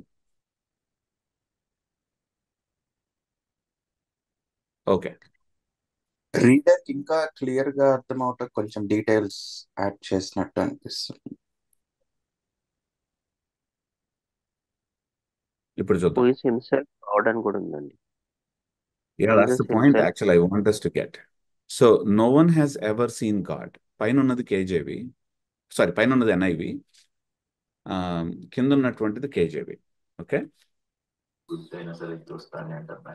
ఓకే, రీడర్ ఇంకా క్లియర్ గా అర్థం అవటం కొంచెం డీటెయిల్స్ యాడ్ చేసినట్టు అనిపిస్తుంది. ఇప్పుడు హూ చూద్దాం. ఇస్ హిమ్సెల్ఫ్ గాడ్ అని కూడా ఉందండి. Yeah, that's the Jesus point himself. actually I want us to get. So no one has ever seen God. పైన ఉన్నది కేజేవి, సారీ పైన ఉన్నది ఎన్ఐవి, కింద ఉన్నటువంటిది KJV. Okay,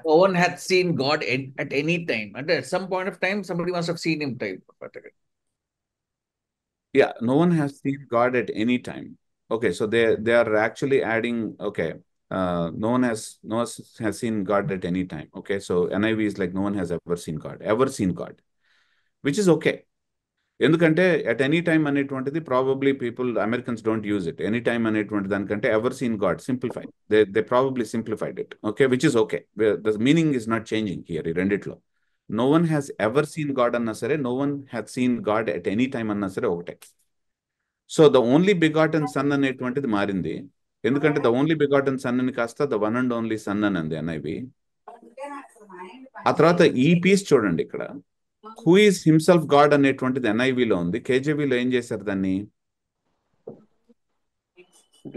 No one had seen God at any time. And at some point of time, somebody must have seen him type. yeah, no one has seen God at any time. Okay, so they are actually adding, okay, no one has seen God at any time. Okay, so NIV is like no one has ever seen God, which is okay. ఎందుకంటే at any time అనేటువంటిది probably people Americans don't use it. Any time అనేటువంటి దానికంటే ever seen God simplify, they probably simplified it. Okay, which is okay, the meaning is not changing here. ఈ రెండిట్లో no one has ever seen God అన్నా సరే, no one has seen God at any time అన్నా సరే ఒకటే. So the only begotten son అనేటువంటిది మారింది, ఎందుకంటే ద ఓన్లీ బిగాటన్ సన్ అని కాస్త the one and only son అని అంది ఎన్ఐవి. ఆ తర్వాత ఈ పీస్ చూడండి, ఇక్కడ హూ ఈజ్ హిమ్సెల్ఫ్ గాడ్ అనేటువంటిది ఎన్ఐవిలో ఉంది. కేజేబీలో ఏం చేశారు దాన్ని?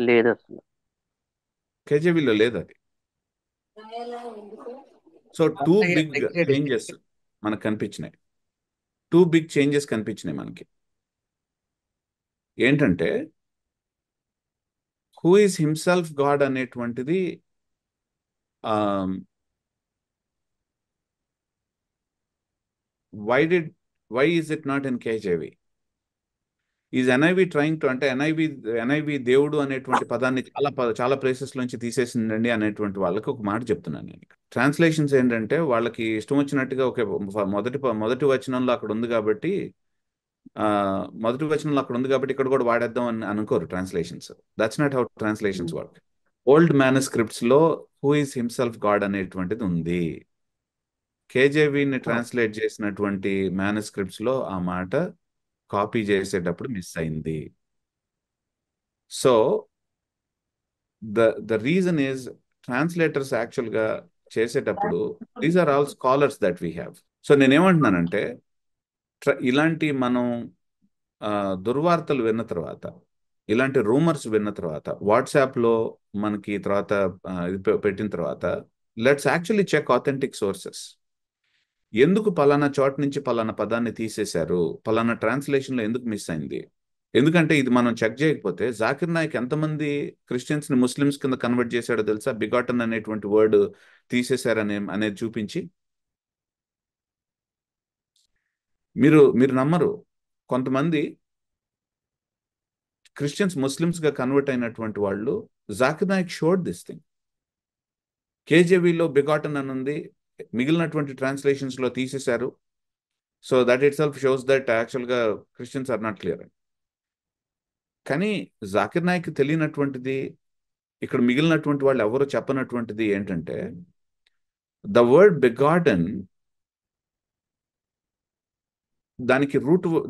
లేదు అసలు. కేజేబీలో లేదు అది. సో టూ బిగ్ చేంజెస్ మనకు కనిపించినాయి. మనకి ఏంటంటే హూ ఈజ్ హిమ్సెల్ఫ్ గాడ్ అనేటువంటిది why is it not in KJV? Is NIV trying to, అంటే ఎన్ఐవి దేవుడు అనేటువంటి పదాన్ని చాలా ప్లేసెస్ నుంచి తీసేసిందండి అనేటువంటి వాళ్ళకి ఒక మాట చెప్తున్నాను నేను. ట్రాన్స్లేషన్స్ ఏంటంటే వాళ్ళకి ఇష్టం వచ్చినట్టుగా ఒకే మొదటి వచనంలో అక్కడ ఉంది కాబట్టి ఇక్కడ కూడా వాడేద్దాం అని అనుకోరు translations. That's not how translations work. Old manuscripts లో హూ ఈజ్ హిమ్సెల్ఫ్ గాడ్ అనేటువంటిది ఉంది. కేజేవిని ట్రాన్స్లేట్ చేసినటువంటి మ్యానుస్క్రిప్ట్స్ లో ఆ మాట కాపీ చేసేటప్పుడు మిస్ అయింది. So the reason is translators యాక్చువల్గా చేసేటప్పుడు these are all scholars that we have. సో నేనేమంటున్నానంటే ఇలాంటి మనం దుర్వార్తలు విన్న తర్వాత, ఇలాంటి రూమర్స్ విన్న తర్వాత, వాట్సాప్లో మనకి తర్వాత పెట్టిన తర్వాత, let's actually check authentic sources. ఎందుకు పలానా చోట నుంచి పలానా పదాన్ని తీసేశారు, పలానా ట్రాన్స్లేషన్లో ఎందుకు మిస్ అయింది, ఎందుకంటే ఇది మనం చెక్ చేయకపోతే జాకిర్ నాయక్ ఎంతమంది క్రిస్టియన్స్ ని ముస్లిమ్స్ కింద కన్వర్ట్ చేశాడో తెలుసా? బిగాటన్ అనేటువంటి వర్డ్ తీసేశారనే అనేది చూపించి. మీరు మీరు నమ్మరు, కొంతమంది క్రిస్టియన్స్ ముస్లిమ్స్ గా కన్వర్ట్ అయినటువంటి వాళ్ళు, Zakir Naik showed this thing. కేజేవిలో బిగాటన్ అని ఉంది, మిగిలినటువంటి ట్రాన్స్లేషన్స్ లో తీసేశారు. So that itself shows that యాక్చువల్గా క్రిస్టియన్స్ ఆర్ నాట్ క్లియర్. కానీ జాకిర్ నాయక్ తెలియనటువంటిది, ఇక్కడ మిగిలినటువంటి వాళ్ళు ఎవరు చెప్పనటువంటిది ఏంటంటే, ద వర్డ్ బిగాటన్,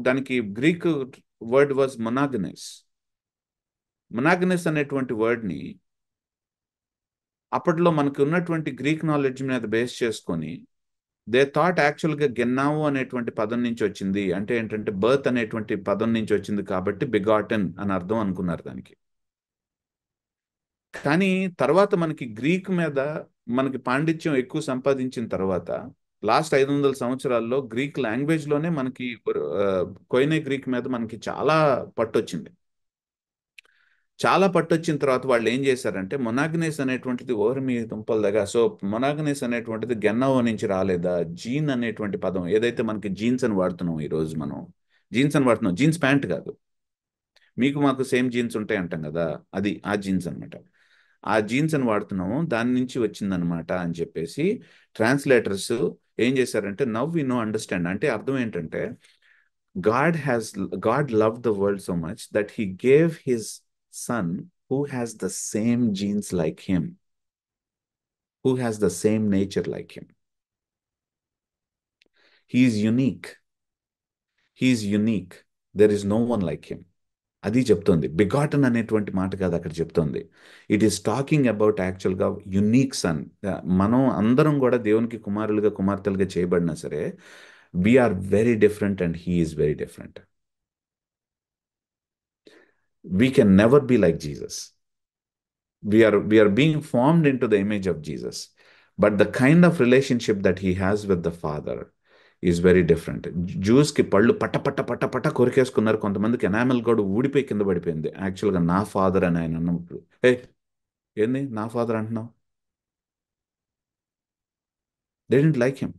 దానికి గ్రీక్ వర్డ్ వాజ్ మొనాగనెస్. మొనాగనెస్ అనేటువంటి వర్డ్ని అప్పట్లో మనకు ఉన్నటువంటి గ్రీక్ నాలెడ్జ్ మీద బేస్ చేసుకొని దే థాట్ యాక్చువల్గా గెన్నావు అనేటువంటి పదం నుంచి వచ్చింది, అంటే ఏంటంటే బర్త్ అనేటువంటి పదం నుంచి వచ్చింది కాబట్టి బిగాటన్ అని అర్థం అనుకున్నారు దానికి. కానీ తర్వాత మనకి గ్రీక్ మీద మనకి పాండిత్యం ఎక్కువ సంపాదించిన తర్వాత లాస్ట్ 500 సంవత్సరాల్లో గ్రీక్ లాంగ్వేజ్లోనే మనకి కొయినే గ్రీక్ మీద మనకి చాలా పట్టొచ్చింది. చాలా పట్టొచ్చిన తర్వాత వాళ్ళు ఏం చేశారంటే మొనాగనెస్ అనేటువంటిది ఓరి మీ తుంపల దగ్గర. సో మొనాగనెస్ అనేటువంటిది గెన్నవ నుంచి రాలేదా? జీన్ అనేటువంటి పదం ఏదైతే మనకి జీన్స్ అని వాడుతున్నాం, ఈరోజు మనం జీన్స్ అని వాడుతున్నాం. జీన్స్ ప్యాంట్ కాదు, మీకు మాకు సేమ్ జీన్స్ ఉంటాయి అంటాం కదా, అది ఆ జీన్స్ అనమాట. ఆ జీన్స్ అని వాడుతున్నాము, దాని నుంచి వచ్చిందనమాట అని చెప్పేసి ట్రాన్స్లేటర్స్ ఏం చేశారంటే నవ్ వి నో అండర్స్టాండ్. అంటే అర్థం ఏంటంటే God loved the world so much that he gave his son who has the same genes like him, who has the same nature like him. He is unique. He is unique. There is no one like him. అది చెప్తుంది. Begotten అనేటువంటి మాట కాదు అక్కడ చెప్తుంది. It is talking about యాక్చువల్గా unique son. మనం అందరం కూడా దేవునికి కుమారులుగా కుమార్తెలుగా చేయబడినా సరే we are very different and he is very different. We can never be like Jesus. We are being formed into the image of Jesus, but the kind of relationship that he has with the Father is very different. Jews కి పళ్ళు పట్ట పట్ట పట్ట పట్ట కొరికేసుకున్నారు. కొంతమందికి enamel కూడా ఊడిపోయి కింద పడిపోయింది. యాక్చువల్గా నా ఫాదర్ అని ఆయన అన్నప్పుడు, ఏ ఏంది నా ఫాదర్ అంటున్నావు? They didn't like him.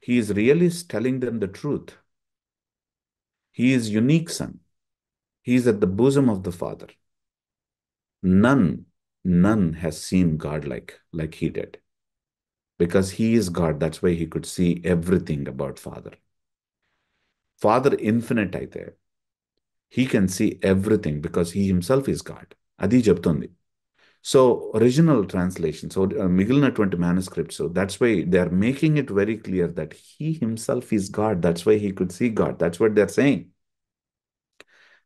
He is really telling them the truth. He is unique son. He is at the bosom of the Father. None has seen God like he did. Because he is God, that's why he could see everything about Father. Father infinite అయితే he can see everything because he himself is God. అది చెప్తుంది. So original translation, so మిగిలినటువంటి manuscripts, so that's why they are making it very clear that he himself is God. That's why he could see God. That's what they are saying.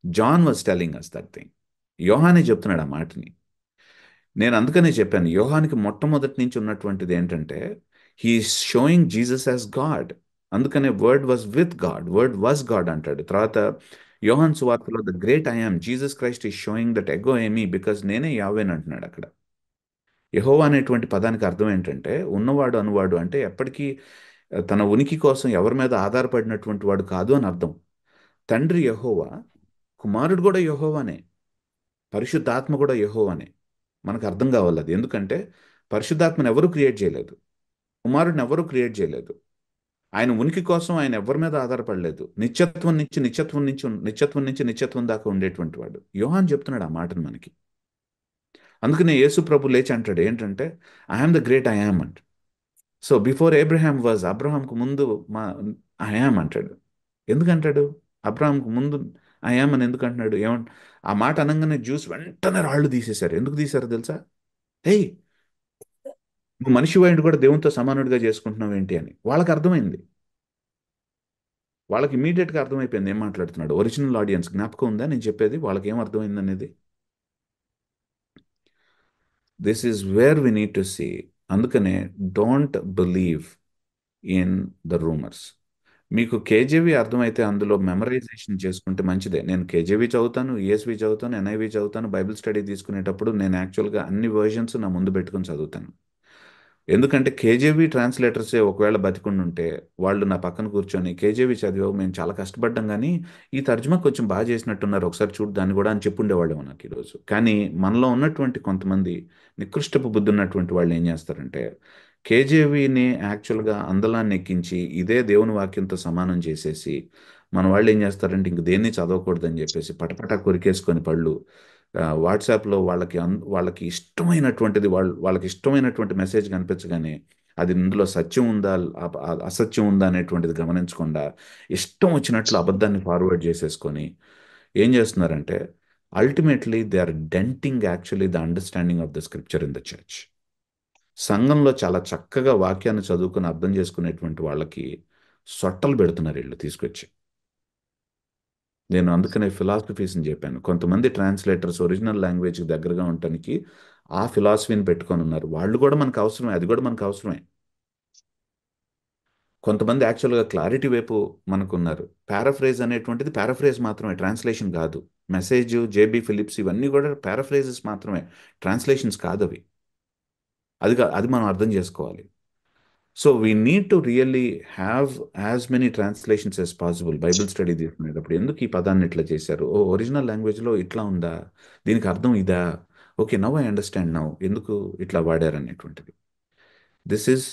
John was telling us that thing. యోహానే చెప్తున్నాడు ఆ మాటని. నేను అందుకనే చెప్పాను, యోహానికి మొట్టమొదటి నుంచి ఉన్నటువంటిది ఏంటంటే he is showing Jesus as God. అందుకనే word was with God, word was God అంటాడు. తర్వాత యోహాన్ సువార్తలో the great I am Jesus Christ is showing that ego ఏమీ బికాజ్ నేనే యావేన్ అంటున్నాడు అక్కడ. యెహోవా అనేటువంటి పదానికి అర్థం ఏంటంటే ఉన్నవాడు అనువాడు, అంటే ఎప్పటికీ తన ఉనికి కోసం ఎవరి మీద ఆధారపడినటువంటి వాడు కాదు అని అర్థం. తండ్రి యెహోవా, కుమారుడు కూడా యెహోవానే, పరిశుద్ధాత్మ కూడా యెహోవానే. మనకు అర్థం కావాలి అది. ఎందుకంటే పరిశుద్ధాత్మను ఎవరు క్రియేట్ చేయలేదు, కుమారుడిని ఎవరు క్రియేట్ చేయలేదు. ఆయన ఉనికి కోసం ఆయన ఎవరి మీద ఆధారపడలేదు. నిత్యత్వం నుంచి నిత్యత్వం దాకా ఉండేటువంటి వాడు. యోహాన్ చెప్తున్నాడు ఆ మాటను మనకి. అందుకనే యేసు ప్రభు లేచి అంటాడు ఏంటంటే I am the great I yam అంట. సో బిఫోర్ ఏబ్రహాం వాజ్, అబ్రహాంకు ముందు ఐ యామ్ అంటాడు. ఎందుకంటాడు అబ్రహాంకు ముందు ఐ యామ్ అని ఎందుకు అంటున్నాడు? ఆ మాట అనగానే జ్యూస్ వెంటనే రాళ్ళు తీసేశారు. ఎందుకు తీశారు తెలుసా? ఏయ్ నువ్వు మనిషి వాడిని కూడా దేవునితో సమానుడిగా చేసుకుంటున్నావు ఏంటి అని వాళ్ళకి అర్థమైంది. వాళ్ళకి ఇమీడియట్గా అర్థమైపోయింది ఏం మాట్లాడుతున్నాడు. ఒరిజినల్ ఆడియన్స్ జ్ఞాపకం ఉందా నేను చెప్పేది? వాళ్ళకి ఏం అర్థమైంది అనేది. This is where we need to see. అందుకనే don't believe in the rumours. మీకు కేజేవి అర్థమైతే అందులో మెమరైజేషన్ చేసుకుంటే మంచిదే. నేను కేజేవి చదువుతాను, ఈఎస్వి చదువుతాను, ఎన్ఐవి చదువుతాను. బైబిల్ స్టడీ తీసుకునేటప్పుడు నేను యాక్చువల్గా అన్ని వర్షన్స్ నా ముందు పెట్టుకొని చదువుతాను. ఎందుకంటే కేజేవి ట్రాన్స్లేటర్సే ఒకవేళ బతికుండుంటే వాళ్ళు నా పక్కన కూర్చొని కేజేవి చదివావు మేము చాలా కష్టపడ్డాం కానీ ఈ తర్జుమా కొంచెం బాగా చేసినట్టున్నారు ఒకసారి చూడు దాన్ని కూడా అని చెప్పుండేవాళ్ళేమో నాకు ఈరోజు. కానీ మనలో ఉన్నటువంటి కొంతమంది నికృష్టపు బుద్ధి ఉన్నటువంటి వాళ్ళు ఏం చేస్తారంటే కేజేవిని యాక్చువల్గా అందలాన్ని ఎక్కించి ఇదే దేవుని వాక్యంతో సమానం చేసేసి మన వాళ్ళు ఏం చేస్తారంటే ఇంక దేన్ని చదవకూడదని చెప్పేసి పటపటా కొరికేసుకొని పళ్ళు వాట్సాప్లో వాళ్ళకి ఇష్టమైనటువంటిది వాళ్ళకి ఇష్టమైనటువంటి మెసేజ్ కనిపించగానే అది ఇందులో సత్యం ఉందా అసత్యం ఉందా అనేటువంటిది గమనించకుండా ఇష్టం వచ్చినట్లు అబద్ధాన్ని ఫార్వర్డ్ చేసేసుకొని ఏం చేస్తున్నారంటే ultimately they are denting actually the understanding of the scripture in the church. సంఘంలో చాలా చక్కగా వాక్యాన్ని చదువుకుని అర్థం చేసుకునేటువంటి వాళ్ళకి సొట్టలు పెడుతున్నారు వీళ్ళు తీసుకొచ్చి. నేను అందుకనే ఫిలాసఫీస్ని చెప్పాను. కొంతమంది ట్రాన్స్లేటర్స్ ఒరిజినల్ లాంగ్వేజ్కి దగ్గరగా ఉండటానికి ఆ ఫిలాసఫీని పెట్టుకొని ఉన్నారు. వాళ్ళు కూడా మనకు అవసరమే, అది కూడా మనకు అవసరమే. కొంతమంది యాక్చువల్గా క్లారిటీ వైపు మనకున్నారు. పారాఫ్రేజ్ అనేటువంటిది పారాఫ్రేజ్ మాత్రమే, ట్రాన్స్లేషన్ కాదు. మెసేజ్, జేబీ ఫిలిప్స్ ఇవన్నీ కూడా పారాఫ్రేజెస్ మాత్రమే, ట్రాన్స్లేషన్స్ కాదు అవి. అది మనం అర్థం చేసుకోవాలి. So we need to really have as many translations as possible. Bible study తీసుకునేటప్పుడు ఎందుకు ఈ పదాన్ని ఇట్లా చేశారు, ఓ ఒరిజినల్ లాంగ్వేజ్లో ఇట్లా ఉందా, దీనికి అర్థం ఇదా, okay now I understand now ఎందుకు ఇట్లా వాడారు అనేటువంటిది. This is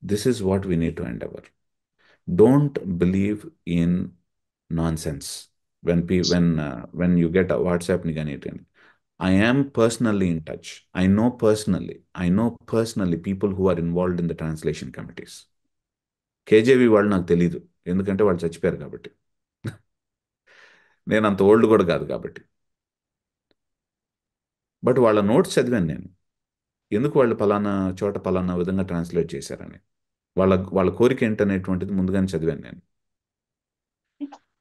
this is what we need to endeavour. Don't believe in non sense when you get a WhatsApp ni కానీ I am personally in touch. I know personally people who are involved in the translation committees. KJV వాళ్ళు నాకు తెలీదు, ఎందుకంటే వాళ్ళు చచ్చిపోయారు కాబట్టి. నేను అంత ఓల్డ్ కూడా కాదు కాబట్టి. బట్ వాళ్ళ నోట్స్ చదివాను నేను, ఎందుకు వాళ్ళు పలానా చోట పలానా విధంగా ట్రాన్స్లేట్ చేశారని. వాళ్ళ కోరిక ఏంటనేటువంటిది ముందుగానే చదివాను నేను.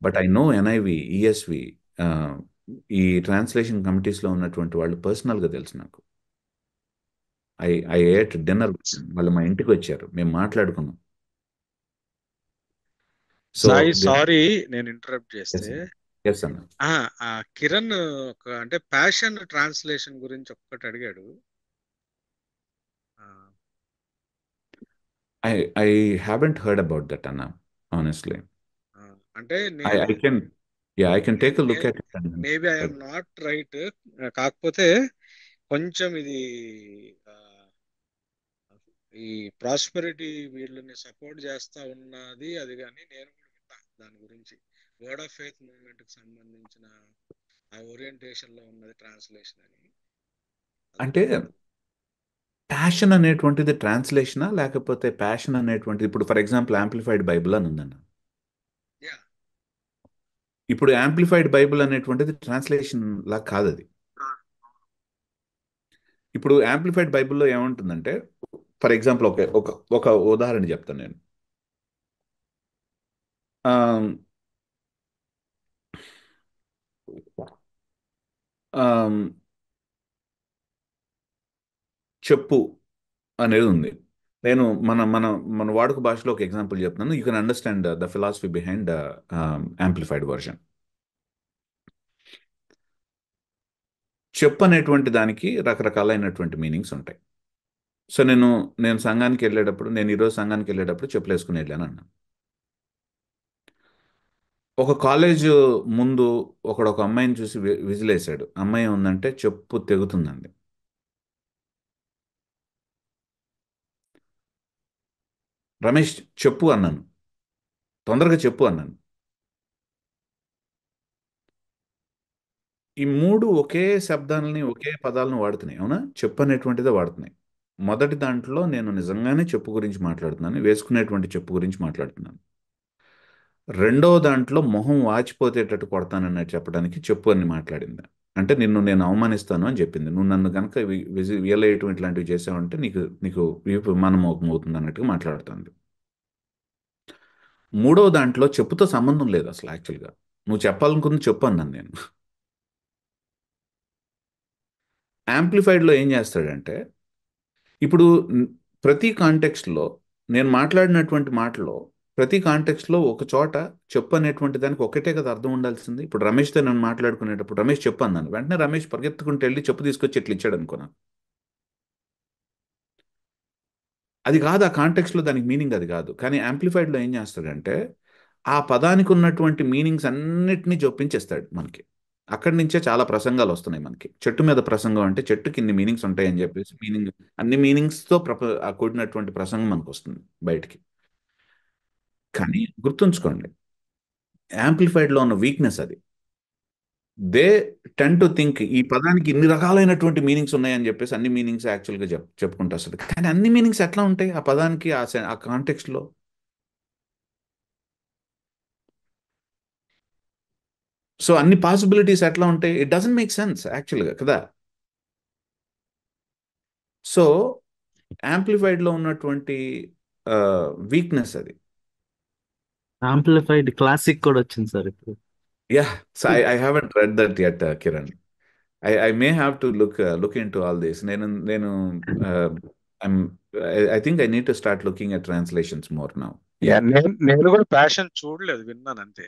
But I know NIV, ESV, ఈ ట్రాన్స్లేషన్ కమిటీస్లో ఉన్నటువంటి వాళ్ళు పర్సనల్గా తెలుసు నాకు. ఐ ఏట్ డిన్నర్, వాళ్ళు మా ఇంటికి వచ్చారు, మేము మాట్లాడుకున్నాం. సో సాయి సారీ నేను ఇంటరప్ట్ చేస్తే ఎస్ అన్న. కిరణ్ అంటే ప్యాషన్ ట్రాన్స్లేషన్ గురించి ఒక్కటి అడిగాడు. I haven't heard about that, Anna, honestly. అంటే I can take a look at it. Maybe I'm not right, కాకపోతే కొంచెం ఇది ఈ ప్రాస్పెరిటీ వీళ్ళని సపోర్ట్ చేస్తా ఉన్నది అది, కానీ నేను కూడా విన్నా దాని గురించి. వర్డ్ ఆఫ్ ఫెయిత్ మూవ్మెంట్ కి సంబంధించిన ఆ ఓరియంటేషన్ లో ఉన్నది ట్రాన్స్లేషన్ అని. అంటే ప్యాషన్ అనేటువంటిది ట్రాన్స్లేషనా లేకపోతే ప్యాషన్ అనేటువంటిది, ఇప్పుడు ఫర్ ఎగ్జాంపుల్ యాంప్లిఫైడ్ బైబిల్ అని ఉందన్న. ఇప్పుడు యాంప్లిఫైడ్ బైబిల్ అనేటువంటిది ట్రాన్స్లేషన్ లా కాదు అది. ఇప్పుడు యాంప్లిఫైడ్ బైబిల్లో ఏముంటుందంటే, ఫర్ ఎగ్జాంపుల్ ఒక ఉదాహరణ చెప్తాను నేను. చెప్పు అనేది ఉంది. నేను మన వాడుక భాషలో ఒక ఎగ్జాంపుల్ చెప్తున్నాను. You can understand the philosophy behind amplified version. చెప్పు అనేటువంటి దానికి రకరకాలైనటువంటి మీనింగ్స్ ఉంటాయి. సో నేను సంఘానికి వెళ్ళేటప్పుడు, నేను ఈరోజు సంఘానికి వెళ్ళేటప్పుడు చెప్పులు వేసుకుని వెళ్ళాను అన్నాను. ఒక కాలేజ్ ముందు ఒక అమ్మాయిని చూసి విజిలేశాడు. అమ్మాయి ఉందంటే చెప్పు తెగుతుందండి. రమేష్ చెప్పు అన్నాను, తొందరగా చెప్పు అన్నాను. ఈ మూడు ఒకే శబ్దాలని ఒకే పదాలను వాడుతున్నాయి, అవునా? చెప్పు అనేటువంటిదే వాడుతున్నాయి. మొదటి దాంట్లో నేను నిజంగానే చెప్పు గురించి మాట్లాడుతున్నాను, వేసుకునేటువంటి చెప్పు గురించి మాట్లాడుతున్నాను. రెండవ దాంట్లో మొహం వాచిపోతేటట్టు కొడతానని చెప్పడానికి చెప్పు అని మాట్లాడింది. అంటే నేను అవమానిస్తాను అని చెప్పింది. నువ్వు నన్ను కనుక వీలయ్యటం ఇట్లాంటివి చేసావంటే నీకు విమానం అవుతుంది అన్నట్టుగా మాట్లాడుతుంది. మూడవ దాంట్లో చెప్పుతో సంబంధం లేదు అసలు. యాక్చువల్గా నువ్వు చెప్పాలనుకుంది చెప్పు అన్నాను నేను. యాంప్లిఫైడ్లో ఏం చేస్తాడంటే, ఇప్పుడు ప్రతి కాంటెక్స్ట్లో నేను మాట్లాడినటువంటి మాటలో ప్రతి కాంటెక్స్ట్లో ఒక చోట చెప్పు అనేటువంటి దానికి ఒకటే కదా అర్థం ఉండాల్సింది. ఇప్పుడు రమేష్తో నేను మాట్లాడుకునేటప్పుడు రమేష్ చెప్పు అన్నాను, వెంటనే రమేష్ పరిగెత్తుకుంటూ వెళ్ళి చెప్పు తీసుకొచ్చి ఇట్లా ఇచ్చాడు అనుకున్నాను. అది కాదు, ఆ కాంటెక్స్లో దానికి మీనింగ్ అది కాదు. కానీ యాంప్లిఫైడ్లో ఏం చేస్తాడంటే ఆ పదానికి ఉన్నటువంటి మీనింగ్స్ అన్నిటినీ జొప్పించేస్తాడు మనకి. అక్కడి నుంచే చాలా ప్రసంగాలు వస్తున్నాయి మనకి. చెట్టు మీద ప్రసంగం అంటే చెట్టుకి ఇన్ని మీనింగ్స్ ఉంటాయి అని చెప్పేసి అన్ని మీనింగ్స్తో కూడినటువంటి ప్రసంగం మనకు వస్తుంది బయటికి. కానీ గుర్తుంచుకోండి, యాంప్లిఫైడ్లో ఉన్న వీక్నెస్ అది. దే టెన్ టు థింక్ ఈ పదానికి ఇన్ని రకాలైనటువంటి మీనింగ్స్ ఉన్నాయని చెప్పేసి అన్ని మీనింగ్స్ యాక్చువల్గా చెప్పుకుంటూ వస్తుంది. కానీ అన్ని మీనింగ్స్ ఎట్లా ఉంటాయి ఆ పదానికి, ఆ కాంటెక్స్ట్లో? సో అన్ని పాసిబిలిటీస్ ఎట్లా ఉంటాయి? ఇట్ డజంట్ మేక్ సెన్స్ యాక్చువల్గా కదా. సో యాంప్లిఫైడ్లో ఉన్నటువంటి వీక్నెస్ అది. ఆంప్లిఫైడ్ క్లాసిక్ కూడా వచ్చింది సార్ ఇప్పుడు. Yeah, so I haven't read that yet Kiran. I may have to look into all this. Uh, I think I need to start looking at translations more now. నేను కూడా passion చూడలేదు, విన్నాను అంతే.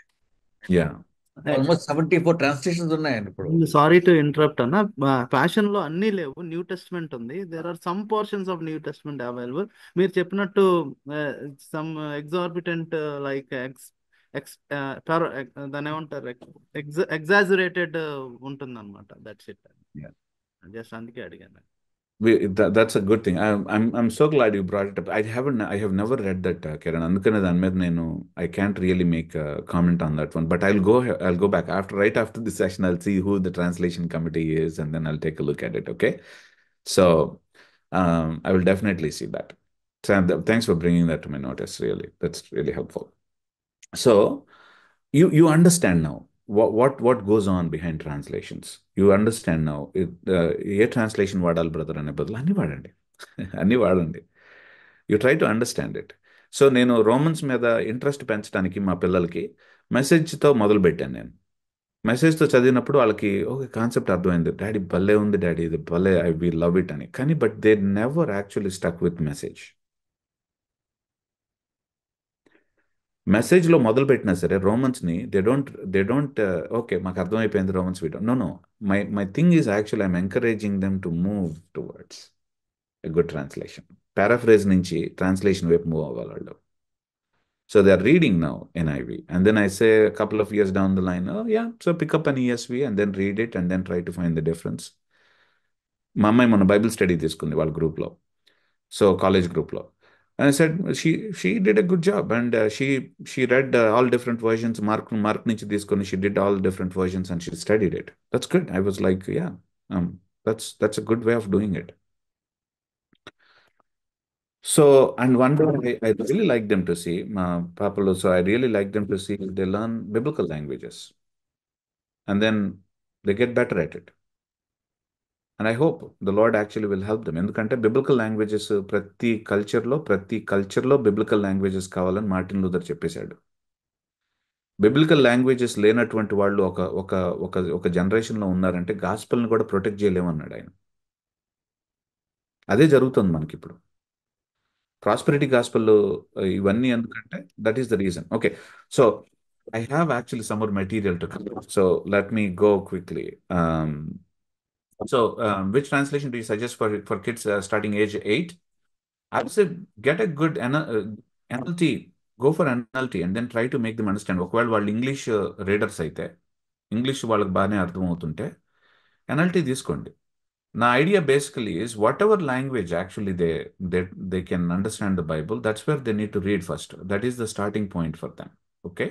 Yeah. Almost 74 translations ఉన్నాయండి ఇప్పుడు. Sorry to interrupt అన్న, passion లో అన్ని లేవు. న్యూ టెస్ట్మెంట్ ఉంది. There are some portions of new testament available. మీరు చెప్పినట్టు సమ్ ఎగ్జార్బిటెంట్ లైక్ దాని ఏమంటారు, ఎగ్జాజురేటెడ్ ఉంటుంది అనమాట. That's it. Yeah. జస్ట్ అందుకే అడిగాను. That's a good thing. I'm so glad you brought it up. I have never read that, Kiran. అందుకనే దాని మీద నేను I can't really make a comment on that one. But I'll go back right after the session. I'll see who the translation committee is, and then I'll take a look at it. Okay. So I will definitely see that. So thanks for bringing that to my notice. Really, that's really helpful. So you understand now what goes on behind translations. You understand now. A translation వాడాలి brother అనే బదులు అన్ని వాడండి. అన్ని వాడండి. You try to understand it. So నేను Romans మీద interest పెంచడానికి మా పిల్లలకి మెసేజ్తో మొదలు పెట్టాను. నేను మెసేజ్తో చదివినప్పుడు వాళ్ళకి ఒక కాన్సెప్ట్ అర్థమైంది. డాడీ భలే ఉంది డాడీ, ఇది భలే, వి లవ్ ఇట్ అని. కానీ but they never actually stuck with message. మెసేజ్లో మొదలు పెట్టినా సరే రోమన్స్ని దే డోంట్ ఓకే మాకు అర్థమైపోయింది Romans video. No my thing is actual I'm encouraging them to move towards a good translation. Paraphrase నుంచి ట్రాన్స్లేషన్ వైపు మూవ్ అవ్వాలి వాళ్ళు. So they are reading now NIV, and then I say a couple of years down the line, oh yeah, so pick up an ESV and then read it and then try to find the difference. మా అమ్మాయి మొన్న Bible study తీసుకుంది వాళ్ళ గ్రూప్లో, so college గ్రూప్లో. And I said she did a good job, and she read all different versions. Mark నుంచి తీసుకొని she did all different versions and she studied it. That's good. I was like, yeah, that's a good way of doing it. So, and one day I really like them to see Papalo. So I really like them to see they learn biblical languages, and then they get better at it. And I hope the Lord actually will help them. ఎందుకంటే biblical languages ప్రతి కల్చర్లో biblical languages కావాలని Martin Luther చెప్పేశాడు. Biblical languages లేనటువంటి వాళ్ళు ఒక జనరేషన్లో ఉన్నారంటే గాస్పెల్ని కూడా ప్రొటెక్ట్ చేయలేమన్నాడు ఆయన. అదే జరుగుతుంది మనకి ఇప్పుడు. ప్రాస్పెరిటీ గాస్పెల్ ఇవన్నీ ఎందుకంటే that is the reason. Okay, so I have actually some more material to cover. So let me go quickly. So, which translation do you suggest for kids starting age 8? I would say get a good NLT. Go for NLT and then try to make them understand. ఒకవేళ వాళ్ళు English readers అయితే, English వాళ్ళకి బాగానే అర్థమవుతుంటే NLT తీసుకోండి. నా idea basically is what ever language actually they can understand the Bible, that's where they need to read first. That is the starting point for them. Okay,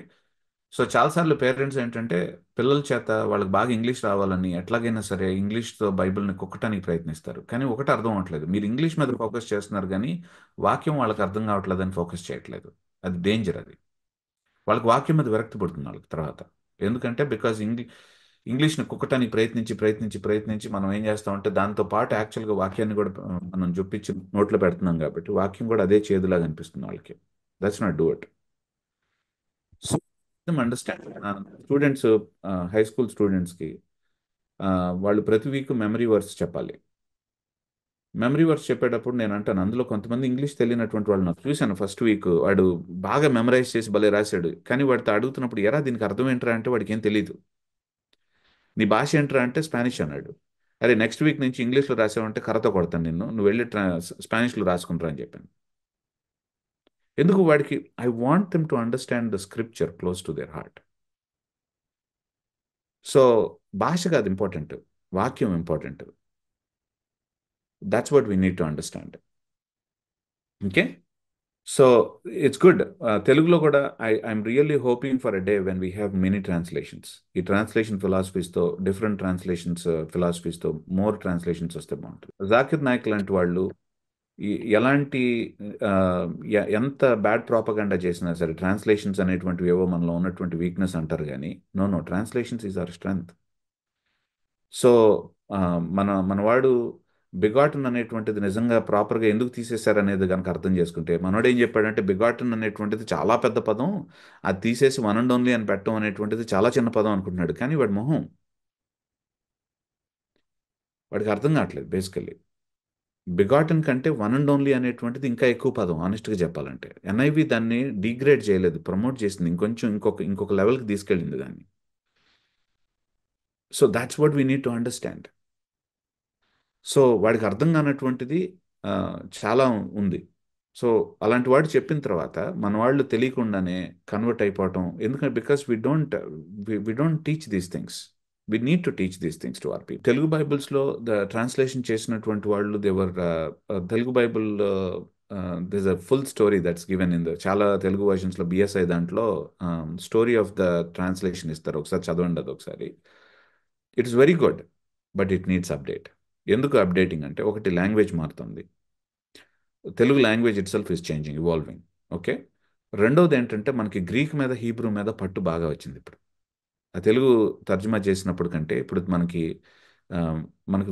so చాలాసార్లు parents ఏంటంటే పిల్లల చేత వాళ్ళకి బాగా ఇంగ్లీష్ రావాలని ఎట్లాగైనా సరే ఇంగ్లీష్తో బైబిల్ని కుక్కటానికి ప్రయత్నిస్తారు. కానీ ఒకటి అర్థం అవ్వట్లేదు, మీరు ఇంగ్లీష్ మీద ఫోకస్ చేస్తున్నారు కానీ వాక్యం వాళ్ళకి అర్థం కావట్లేదని ఫోకస్ చేయట్లేదు. అది డేంజర్. అది వాళ్ళకి వాక్యం మీద విరక్తి పడుతుంది వాళ్ళకి తర్వాత. ఎందుకంటే బికాజ్ ఇంగ్లీష్ని కుక్కటానికి ప్రయత్నించి మనం ఏం చేస్తామంటే దాంతో పాటు యాక్చువల్గా వాక్యాన్ని కూడా మనం చూపించి నోట్లో పెడుతున్నాం కాబట్టి వాక్యం కూడా అదే చేదులాగా అనిపిస్తుంది వాళ్ళకి. That's not do it. So understand. Students, high school స్టూడెంట్స్కి వాళ్ళు ప్రతి వీక్ మెమరీ వర్స్ చెప్పాలి. మెమరీ వర్స్ చెప్పేటప్పుడు నేను అంటాను, అందులో కొంతమంది ఇంగ్లీష్ తెలియనటువంటి వాళ్ళు నాకు చూశాను. ఫస్ట్ వీక్ వాడు బాగా మెమరైజ్ చేసి భలే రాశాడు, కానీ వాడితో అడుగుతున్నప్పుడు ఎరా దీనికి అర్థం ఏంట్రా అంటే వాడికి ఏం తెలియదు. నీ భాష ఏంట్రా అంటే స్పానిష్ అన్నాడు. అరే నెక్స్ట్ వీక్ నుంచి ఇంగ్లీష్లో రాసావంటే కర్రతో కొడతాను నిన్ను, నువ్వు వెళ్ళి స్పానిష్లో రాసుకుంటారా అని చెప్పాను. ఎందుకు వాడికి I want them to understand the scripture close to their heart. So భాష కాదు ఇంపార్టెంట్, వాక్యం important. That's what we need to understand. Okay, so it's good. తెలుగులో కూడా I'm really hoping for a day when we have many translations. ఈ translation ఫిలాసఫీస్తో, different translations ఫిలాసఫీస్తో more translations వస్తే బాగుంటుంది. జాకిర్ నాయక్ లాంటి వాళ్ళు ఎలాంటి ఎంత బ్యాడ్ ప్రాపగండా చేసినా సరే, ట్రాన్స్లేషన్స్ అనేటువంటివి ఏవో మనలో ఉన్నటువంటి వీక్నెస్ అంటారు, కానీ no translations is our strength. So మనవాడు బిగాటన్ అనేటువంటిది నిజంగా ప్రాపర్గా ఎందుకు తీసేశారు అనేది కనుక అర్థం చేసుకుంటే, మనోడు ఏం చెప్పాడంటే బిగాటన్ అనేటువంటిది చాలా పెద్ద పదం, అది తీసేసి వన్ అండ్ ఓన్లీ అని పెట్టడం అనేటువంటిది చాలా చిన్న పదం అనుకుంటున్నాడు. కానీ వాడికి అర్థం కావట్లేదు. బేసికల్లీ బిగాటన్ కంటే వన్ అండ్ ఓన్లీ అనేటువంటిది ఇంకా ఎక్కువ పదం, ఆనెస్ట్గా చెప్పాలంటే. ఎన్ఐవి దాన్ని డిగ్రేడ్ చేయలేదు, ప్రమోట్ చేసింది, ఇంకొక లెవెల్కి తీసుకెళ్ళింది దాన్ని. So that's what we need to understand. So వాడికి అర్థం కానటువంటిది చాలా ఉంది. సో అలాంటి వాడు చెప్పిన తర్వాత మన వాళ్ళు తెలియకుండానే కన్వర్ట్ అయిపోవటం. ఎందుకంటే because we don't teach these things. We need to teach these things to our people. Telugu బైబిల్స్లో ట్రాన్స్లేషన్ చేసినటువంటి వాళ్ళు దేవర్ Telugu Bible this a full story that's given in the చాలా తెలుగు వర్షన్స్లో బిఎస్ఐ దాంట్లో స్టోరీ ఆఫ్ ద ట్రాన్స్లేషన్ ఇస్తారు. ఒకసారి చదవండి అది ఒకసారి. It's very good, but it needs update. ఎందుకు అప్డేటింగ్ అంటే, ఒకటి లాంగ్వేజ్ మారుతుంది, Telugu language itself is changing, evolving. Okay, రెండవది ఏంటంటే మనకి గ్రీక్ మీద, హీబ్రూ మీద పట్టు బాగా వచ్చింది ఇప్పుడు. ఆ తెలుగు తర్జుమా చేసినప్పుడు కంటే ఇప్పుడు మనకి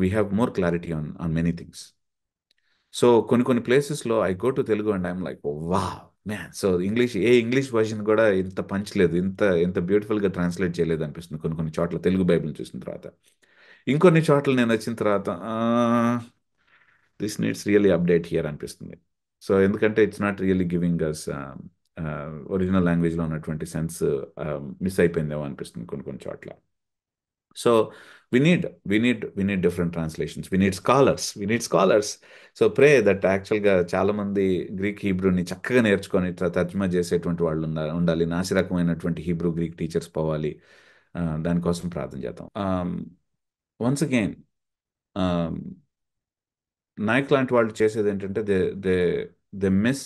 we have more clarity on many things. So కొన్ని ప్లేసెస్లో I go to Telugu and I'm like వా మ్యాన్. సో ఇంగ్లీష్ వర్షన్ కూడా ఇంత పంచలేదు, ఇంత బ్యూటిఫుల్గా ట్రాన్స్లేట్ చేయలేదు అనిపిస్తుంది కొన్ని చోట్ల తెలుగు బైబిల్ చూసిన తర్వాత. ఇంకొన్ని చోట్ల నేను వచ్చిన తర్వాత this needs really update here అనిపిస్తుంది. సో ఎందుకంటే it's not really giving us original లాంగ్వేజ్లో ఉన్నటువంటి సెన్స్ మిస్ అయిపోయిందేమో అనిపిస్తుంది కొన్ని చోట్ల. So we need different translations. We need scholars. So pray that యాక్చువల్గా చాలా మంది గ్రీక్ హీబ్రూని చక్కగా నేర్చుకొని తర్జుమా చేసేటువంటి వాళ్ళు ఉండాలి. నాసి రకమైనటువంటి హీబ్రూ గ్రీక్ టీచర్స్ పోవాలి. దానికోసం ప్రార్థన చేద్దాం. వన్స్ అగైన్ నాయక్ లాంటి వాళ్ళు చేసేది ఏంటంటే they miss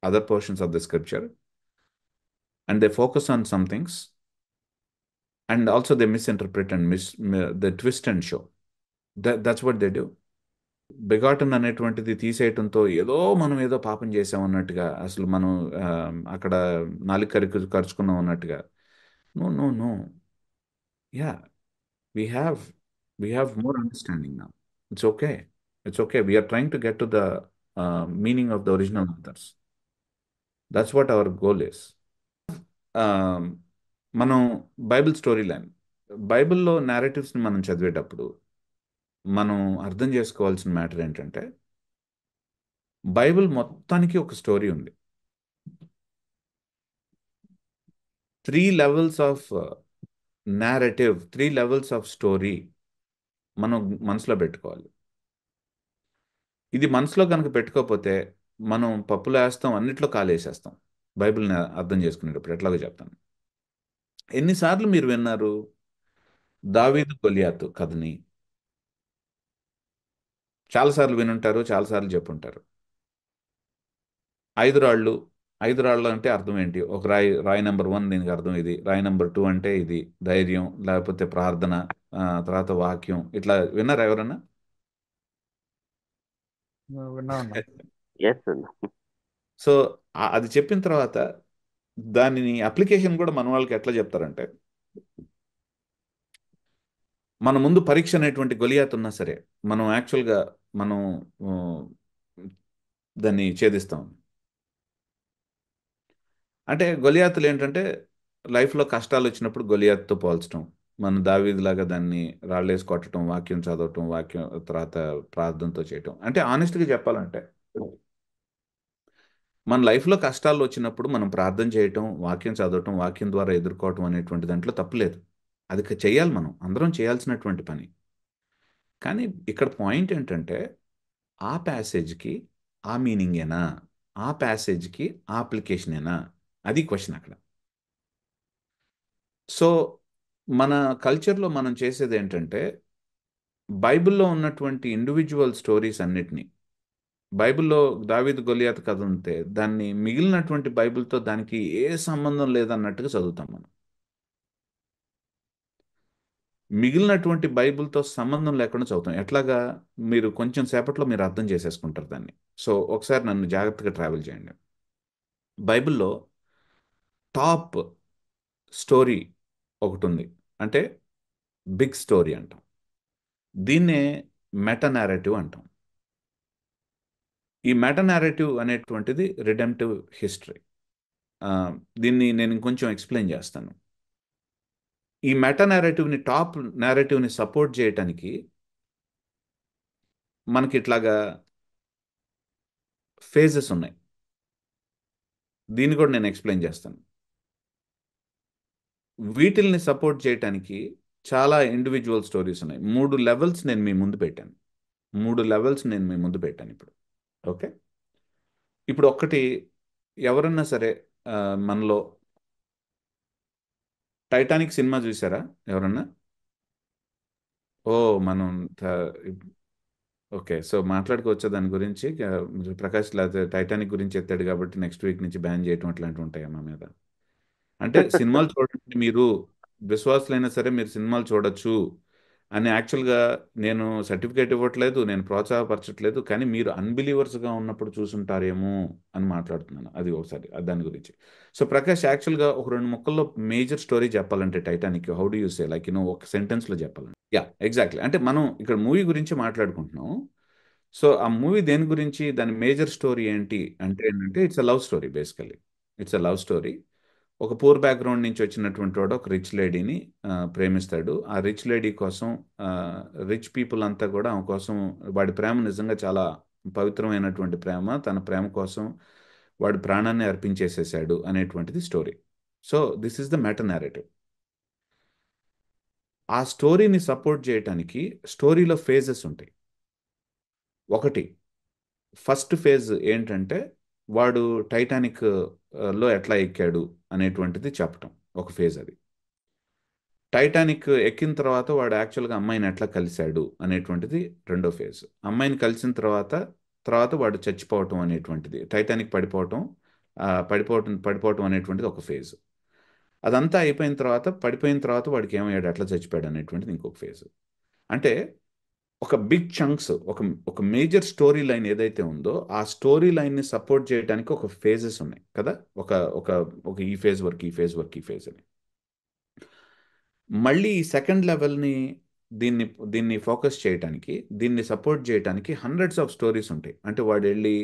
other portions of the scripture and they focus on some things. And also they misinterpret and they twist and show. That's what they do. Begotten అనేటువంటిది తీసేయటంతో మనం ఏదో పాపం చేసాం అన్నట్టుగా, అసలు మనం అక్కడ నాలుగు ఖర్చుకున్నాం అన్నట్టుగా. No yeah we have more understanding now. It's okay. We are trying to get to the meaning of the original authors. That's what our goal is. మనం బైబిల్ స్టోరీ లైన్, బైబిల్లో నేరేటివ్స్ని మనం చదివేటప్పుడు మనం అర్థం చేసుకోవాల్సిన మ్యాటర్ ఏంటంటే, బైబిల్ మొత్తానికి ఒక స్టోరీ ఉంది. 3 levels of narrative, 3 levels of story మనం మనసులో పెట్టుకోవాలి. ఇది మనసులో కనుక పెట్టుకోకపోతే మనం పప్పులు వేస్తాం, అన్నిట్లో కాలేసేస్తాం. బైబిల్ని అర్థం చేసుకునేటప్పుడు ఎట్లాగో చెప్తాను. ఎన్నిసార్లు మీరు విన్నారు దావీదు గొలియాతు కథని? చాలాసార్లు వినుంటారు, చాలాసార్లు చెప్పుంటారు. 5 రాళ్ళు అంటే అర్థం ఏంటి? ఒక రాయి నెంబర్ 1 దీనికి అర్థం ఇది, రాయి నెంబర్ 2 అంటే ఇది ధైర్యం, లేకపోతే ప్రార్థన, తర్వాత వాక్యం. ఇట్లా విన్నారా ఎవరన్నా? సో అది చెప్పిన తర్వాత దానిని అప్లికేషన్ కూడా మన వాళ్ళకి ఎట్లా చెప్తారంటే, మన ముందు పరీక్ష అనేటువంటి గొలియాత్ ఉన్నా సరే మనం యాక్చువల్గా దాన్ని ఛేదిస్తాం. అంటే గొలియాతులు ఏంటంటే లైఫ్లో కష్టాలు వచ్చినప్పుడు గొలియాత్తో పోల్చడం, మనం దావీదులాగా దాన్ని రాళ్ళేసి కొట్టడం, వాక్యం చదవటం, వాక్యం తర్వాత ప్రార్థనతో చేయటం. అంటే ఆనెస్ట్గా చెప్పాలంటే మన లైఫ్లో కష్టాలు వచ్చినప్పుడు మనం ప్రార్థన చేయటం, వాక్యం చదవటం, వాక్యం ద్వారా ఎదుర్కోవటం అనేటువంటి దాంట్లో తప్పులేదు. అది చేయాలి, మనం అందరం చేయాల్సినటువంటి పని. కానీ ఇక్కడ పాయింట్ ఏంటంటే, ఆ ప్యాసేజ్కి ఆ మీనింగేనా, ఆ ప్యాసేజ్కి ఆ అప్లికేషనేనా? అది క్వశ్చన్ అక్కడ. సో మన కల్చర్లో మనం చేసేది ఏంటంటే, బైబిల్లో ఉన్నటువంటి ఇండివిజువల్ స్టోరీస్ అన్నిటినీ, బైబిల్లో దావీదు గొలియాతు కథ ఉంటే దాన్ని మిగిలినటువంటి బైబిల్తో దానికి ఏ సంబంధం లేదన్నట్టుగా చదువుతాం మనం. మిగిలినటువంటి బైబిల్తో సంబంధం లేకుండా చదువుతాం. ఎట్లాగా? మీరు కొంచెం సేపట్లో మీరు అర్థం చేసేసుకుంటారు దాన్ని. సో ఒకసారి నన్ను జాగ్రత్తగా ట్రావెల్ చేయండి. బైబిల్లో టాప్ స్టోరీ ఒకటి ఉంది, అంటే బిగ్ స్టోరీ అంటాం. దీన్నే మెటా నారేటివ్ అంటాం. ఈ మెటా నారేటివ్ అనేటువంటిది రిడెంప్టివ్ హిస్టరీ. దీన్ని నేను ఇంకొంచెం ఎక్స్ప్లెయిన్ చేస్తాను. ఈ మెటా నారేటివ్ని, టాప్ నారేటివ్ని సపోర్ట్ చేయటానికి మనకి ఇట్లాగా ఫేజెస్ ఉన్నాయి. దీన్ని కూడా నేను ఎక్స్ప్లెయిన్ చేస్తాను. వీటిల్ని సపోర్ట్ చేయటానికి చాలా ఇండివిజువల్ స్టోరీస్ ఉన్నాయి. 3 లెవెల్స్ నేను మీ ముందు పెట్టాను. 3 లెవెల్స్ నేను మీ ముందు పెట్టాను ఇప్పుడు. ఓకే, ఇప్పుడు ఒక్కటి, ఎవరన్నా సరే మనలో టైటానిక్ సినిమా చూసారా ఎవరన్నా? ఓ మనం ఓకే, సో మాట్లాడుకోవచ్చా దాని గురించి? ప్రకాష్ లేకపోతే టైటానిక్ గురించి ఎత్తాడు కాబట్టి నెక్స్ట్ వీక్ నుంచి బ్యాన్ చేయటం అట్లాంటివి ఉంటాయా మా మీద? అంటే సినిమాలు చూడండి, మీరు విశ్వాసులైనా సరే మీరు సినిమాలు చూడొచ్చు అని యాక్చువల్గా నేను సర్టిఫికేట్ ఇవ్వట్లేదు, నేను ప్రోత్సాహపరచట్లేదు, కానీ మీరు అన్బిలీవర్స్గా ఉన్నప్పుడు చూసుంటారేమో అని మాట్లాడుతున్నాను. అది ఒకసారి దాని గురించి. సో ప్రకాష్, యాక్చువల్గా ఒక 2 ముక్కల్లో మేజర్ స్టోరీ చెప్పాలంటే Titanic, how do you say, like ఒక సెంటెన్స్లో చెప్పాలంటే? Yeah, exactly. అంటే మనం ఇక్కడ మూవీ గురించి మాట్లాడుకుంటున్నాం. సో ఆ మూవీ దేని గురించి, దాని మేజర్ స్టోరీ ఏంటి అంటే ఏంటంటే, it's a love story. Basically it's a love story. ఒక పూర్ బ్యాక్గ్రౌండ్ నుంచి వచ్చినటువంటి వాడు ఒక రిచ్ లేడీని ప్రేమిస్తాడు. ఆ రిచ్ లేడీ కోసం రిచ్ పీపుల్ అంతా కూడా ఆమె కోసం, వాడి ప్రేమ నిజంగా చాలా పవిత్రమైనటువంటి ప్రేమ, తన ప్రేమ కోసం వాడి ప్రాణాన్ని అర్పించేసేసాడు అనేటువంటిది story. So this is the meta narrative. ఆ స్టోరీని సపోర్ట్ చేయటానికి స్టోరీలో ఫేజెస్ ఉంటాయి. ఒకటి, ఫస్ట్ ఫేజ్ ఏంటంటే వాడు టైటానిక్ లో ఎట్లా ఎక్కాడు అనేటువంటిది చెప్పటం ఒక ఫేజ్. అది టైటానిక్ ఎక్కిన తర్వాత వాడు యాక్చువల్గా అమ్మాయిని ఎట్లా కలిశాడు అనేటువంటిది రెండో ఫేజ్. అమ్మాయిని కలిసిన తర్వాత తర్వాత వాడు చచ్చిపోవటం అనేటువంటిది, టైటానిక్ పడిపోవటం పడిపోవటం అనేటువంటిది ఒక ఫేజ్. అదంతా అయిపోయిన తర్వాత, పడిపోయిన తర్వాత వాడికి ఏమయ్యాడు, ఎట్లా చచ్చిపోయాడు అనేటువంటిది ఇంకొక ఫేజ్. అంటే ఒక బిగ్ చంక్స్, ఒక మేజర్ స్టోరీ లైన్ ఏదైతే ఉందో ఆ స్టోరీ లైన్ని సపోర్ట్ చేయడానికి ఒక ఫేజెస్ ఉన్నాయి కదా. ఒక ఒక ఒక ఈ ఫేజ్ వర్క్, ఈ ఫేజ్ వర్క్, ఈ ఫేజ్ అని. మళ్ళీ ఈ సెకండ్ లెవెల్ని దీన్ని దీన్ని ఫోకస్ చేయడానికి, దీన్ని సపోర్ట్ చేయడానికి హండ్రెడ్స్ ఆఫ్ స్టోరీస్ ఉంటాయి. అంటే వాడు వెళ్ళి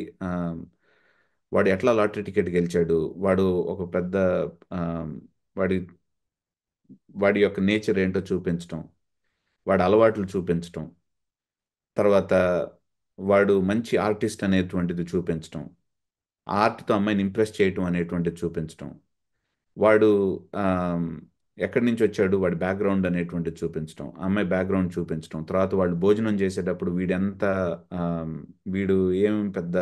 వాడు ఎట్లా లాటరీ టికెట్ గెలిచాడు, వాడు ఒక పెద్ద వాడి వాడి యొక్క నేచర్ ఏంటో చూపించటం, వాడి అలవాట్లు చూపించటం, తర్వాత వాడు మంచి ఆర్టిస్ట్ అనేటువంటిది చూపించటం, ఆర్ట్తో అమ్మాయిని ఇంప్రెస్ చేయటం అనేటువంటిది చూపించటం, వాడు ఎక్కడి నుంచి వచ్చాడు, వాడి బ్యాక్గ్రౌండ్ అనేటువంటిది చూపించడం, అమ్మాయి బ్యాక్గ్రౌండ్ చూపించడం, తర్వాత వాళ్ళు భోజనం చేసేటప్పుడు వీడు ఏం పెద్ద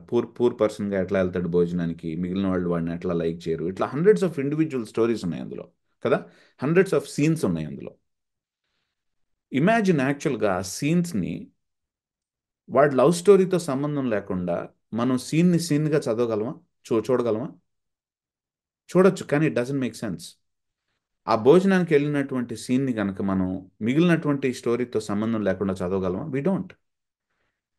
పూర్ పర్సన్గా ఎట్లా వెళ్తాడు భోజనానికి, మిగిలిన వాళ్ళు వాడిని ఎట్లా లైక్ చేయరు. ఇట్లా హండ్రెడ్స్ ఆఫ్ ఇండివిజువల్ స్టోరీస్ ఉన్నాయి అందులో కదా, హండ్రెడ్స్ ఆఫ్ సీన్స్ ఉన్నాయి అందులో. ఇమాజిన్ యాక్చువల్గా ఆ సీన్స్ని వాడి లవ్ స్టోరీతో సంబంధం లేకుండా మనం సీన్గా చదవగలమా, చూడగలమా? చూడొచ్చు, కానీ ఇట్ డజంట్ మేక్ సెన్స్. ఆ భోజనానికి వెళ్ళినటువంటి సీన్ని కనుక మనం మిగిలినటువంటి స్టోరీతో సంబంధం లేకుండా చదవగలమా? We don't.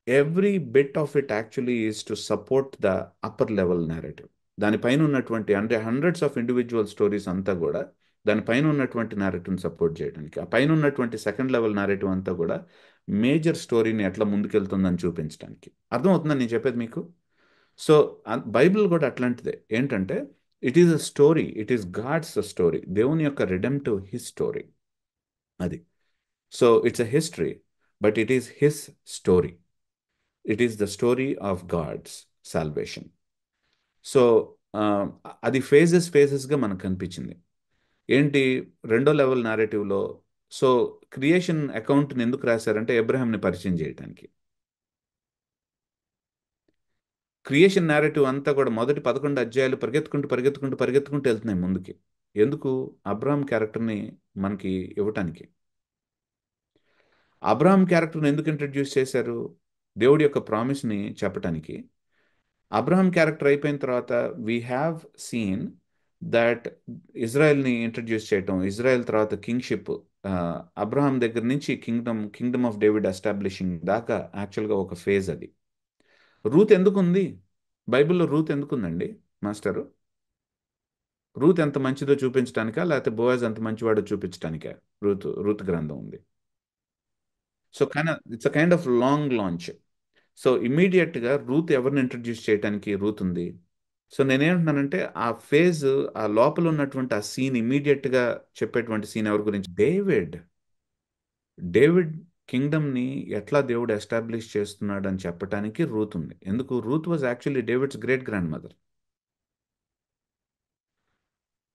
Every bit of it actually is to support the upper level narrative. దానిపైన ఉన్నటువంటి, అంటే హండ్రెడ్స్ ఆఫ్ ఇండివిజువల్ స్టోరీస్ అంతా కూడా దానిపైన ఉన్నటువంటి నేరేటివ్ని సపోర్ట్ చేయడానికి, ఆ పైన ఉన్నటువంటి సెకండ్ లెవెల్ నేరేటివ్ అంతా కూడా మేజర్ స్టోరీని ఎట్లా ముందుకెళ్తుందని చూపించడానికి. అర్థమవుతుందని నేను చెప్పేది మీకు? సో బైబిల్ కూడా అట్లాంటిదే. ఏంటంటే it is a story, it is God's story, దేవుని యొక్క రిడెంప్టివ్ హిస్ స్టోరీ అది. So it's a history, but it is his story. It is the story of God's salvation. So అది ఫేజెస్గా మనకు కనిపించింది. ఏంటి రెండో లెవెల్ నారేటివ్లో? సో క్రియేషన్ అకౌంట్ని ఎందుకు రాశారంటే అబ్రహాంని పరిచయం చేయడానికి. క్రియేషన్ నేరేటివ్ అంతా కూడా మొదటి 11 అధ్యాయాలు పరిగెత్తుకుంటూ వెళ్తున్నాయి ముందుకి. ఎందుకు? అబ్రహాం క్యారెక్టర్ని మనకి ఇవ్వటానికి. అబ్రహాం క్యారెక్టర్ని ఎందుకు ఇంట్రడ్యూస్ చేశారు? దేవుడి యొక్క ప్రామిస్ని చెప్పటానికి. అబ్రహాం క్యారెక్టర్ అయిపోయిన తర్వాత వీ హ్యావ్ సీన్ దట్ ఇజ్రాయెల్ని ఇంట్రడ్యూస్ చేయటం, ఇజ్రాయెల్ తర్వాత కింగ్షిప్, అబ్రహాం దగ్గర నుంచి కింగ్డమ్ ఆఫ్ డేవిడ్ ఎస్టాబ్లిషింగ్ దాకా యాక్చువల్గా ఒక ఫేజ్ అది. రూత్ ఎందుకుంది? బైబిల్లో రూత్ ఎందుకుందండి మాస్టరు? రూత్ ఎంత మంచిదో చూపించడానికా, లేకపోతే బోయాజ్ ఎంత మంచివాడో చూపించడానికా రూత్ గ్రంథం ఉంది? So it's a kind of long launch. So ఇమ్మీడియట్గా రూత్ ఎవరిని ఇంట్రడ్యూస్ చేయడానికి రూత్ ఉంది. సో నేనేమంటున్నానంటే ఆ ఫేజ్, ఆ లోపల ఉన్నటువంటి ఆ సీన్ ఇమ్మీడియట్గా చెప్పేటువంటి సీన్ ఎవరి గురించి? డేవిడ్ కింగ్డమ్ని ఎట్లా దేవుడు ఎస్టాబ్లిష్ చేస్తున్నాడు అని చెప్పడానికి రూత్ ఉంది. ఎందుకు? Ruth was actually David's great grandmother.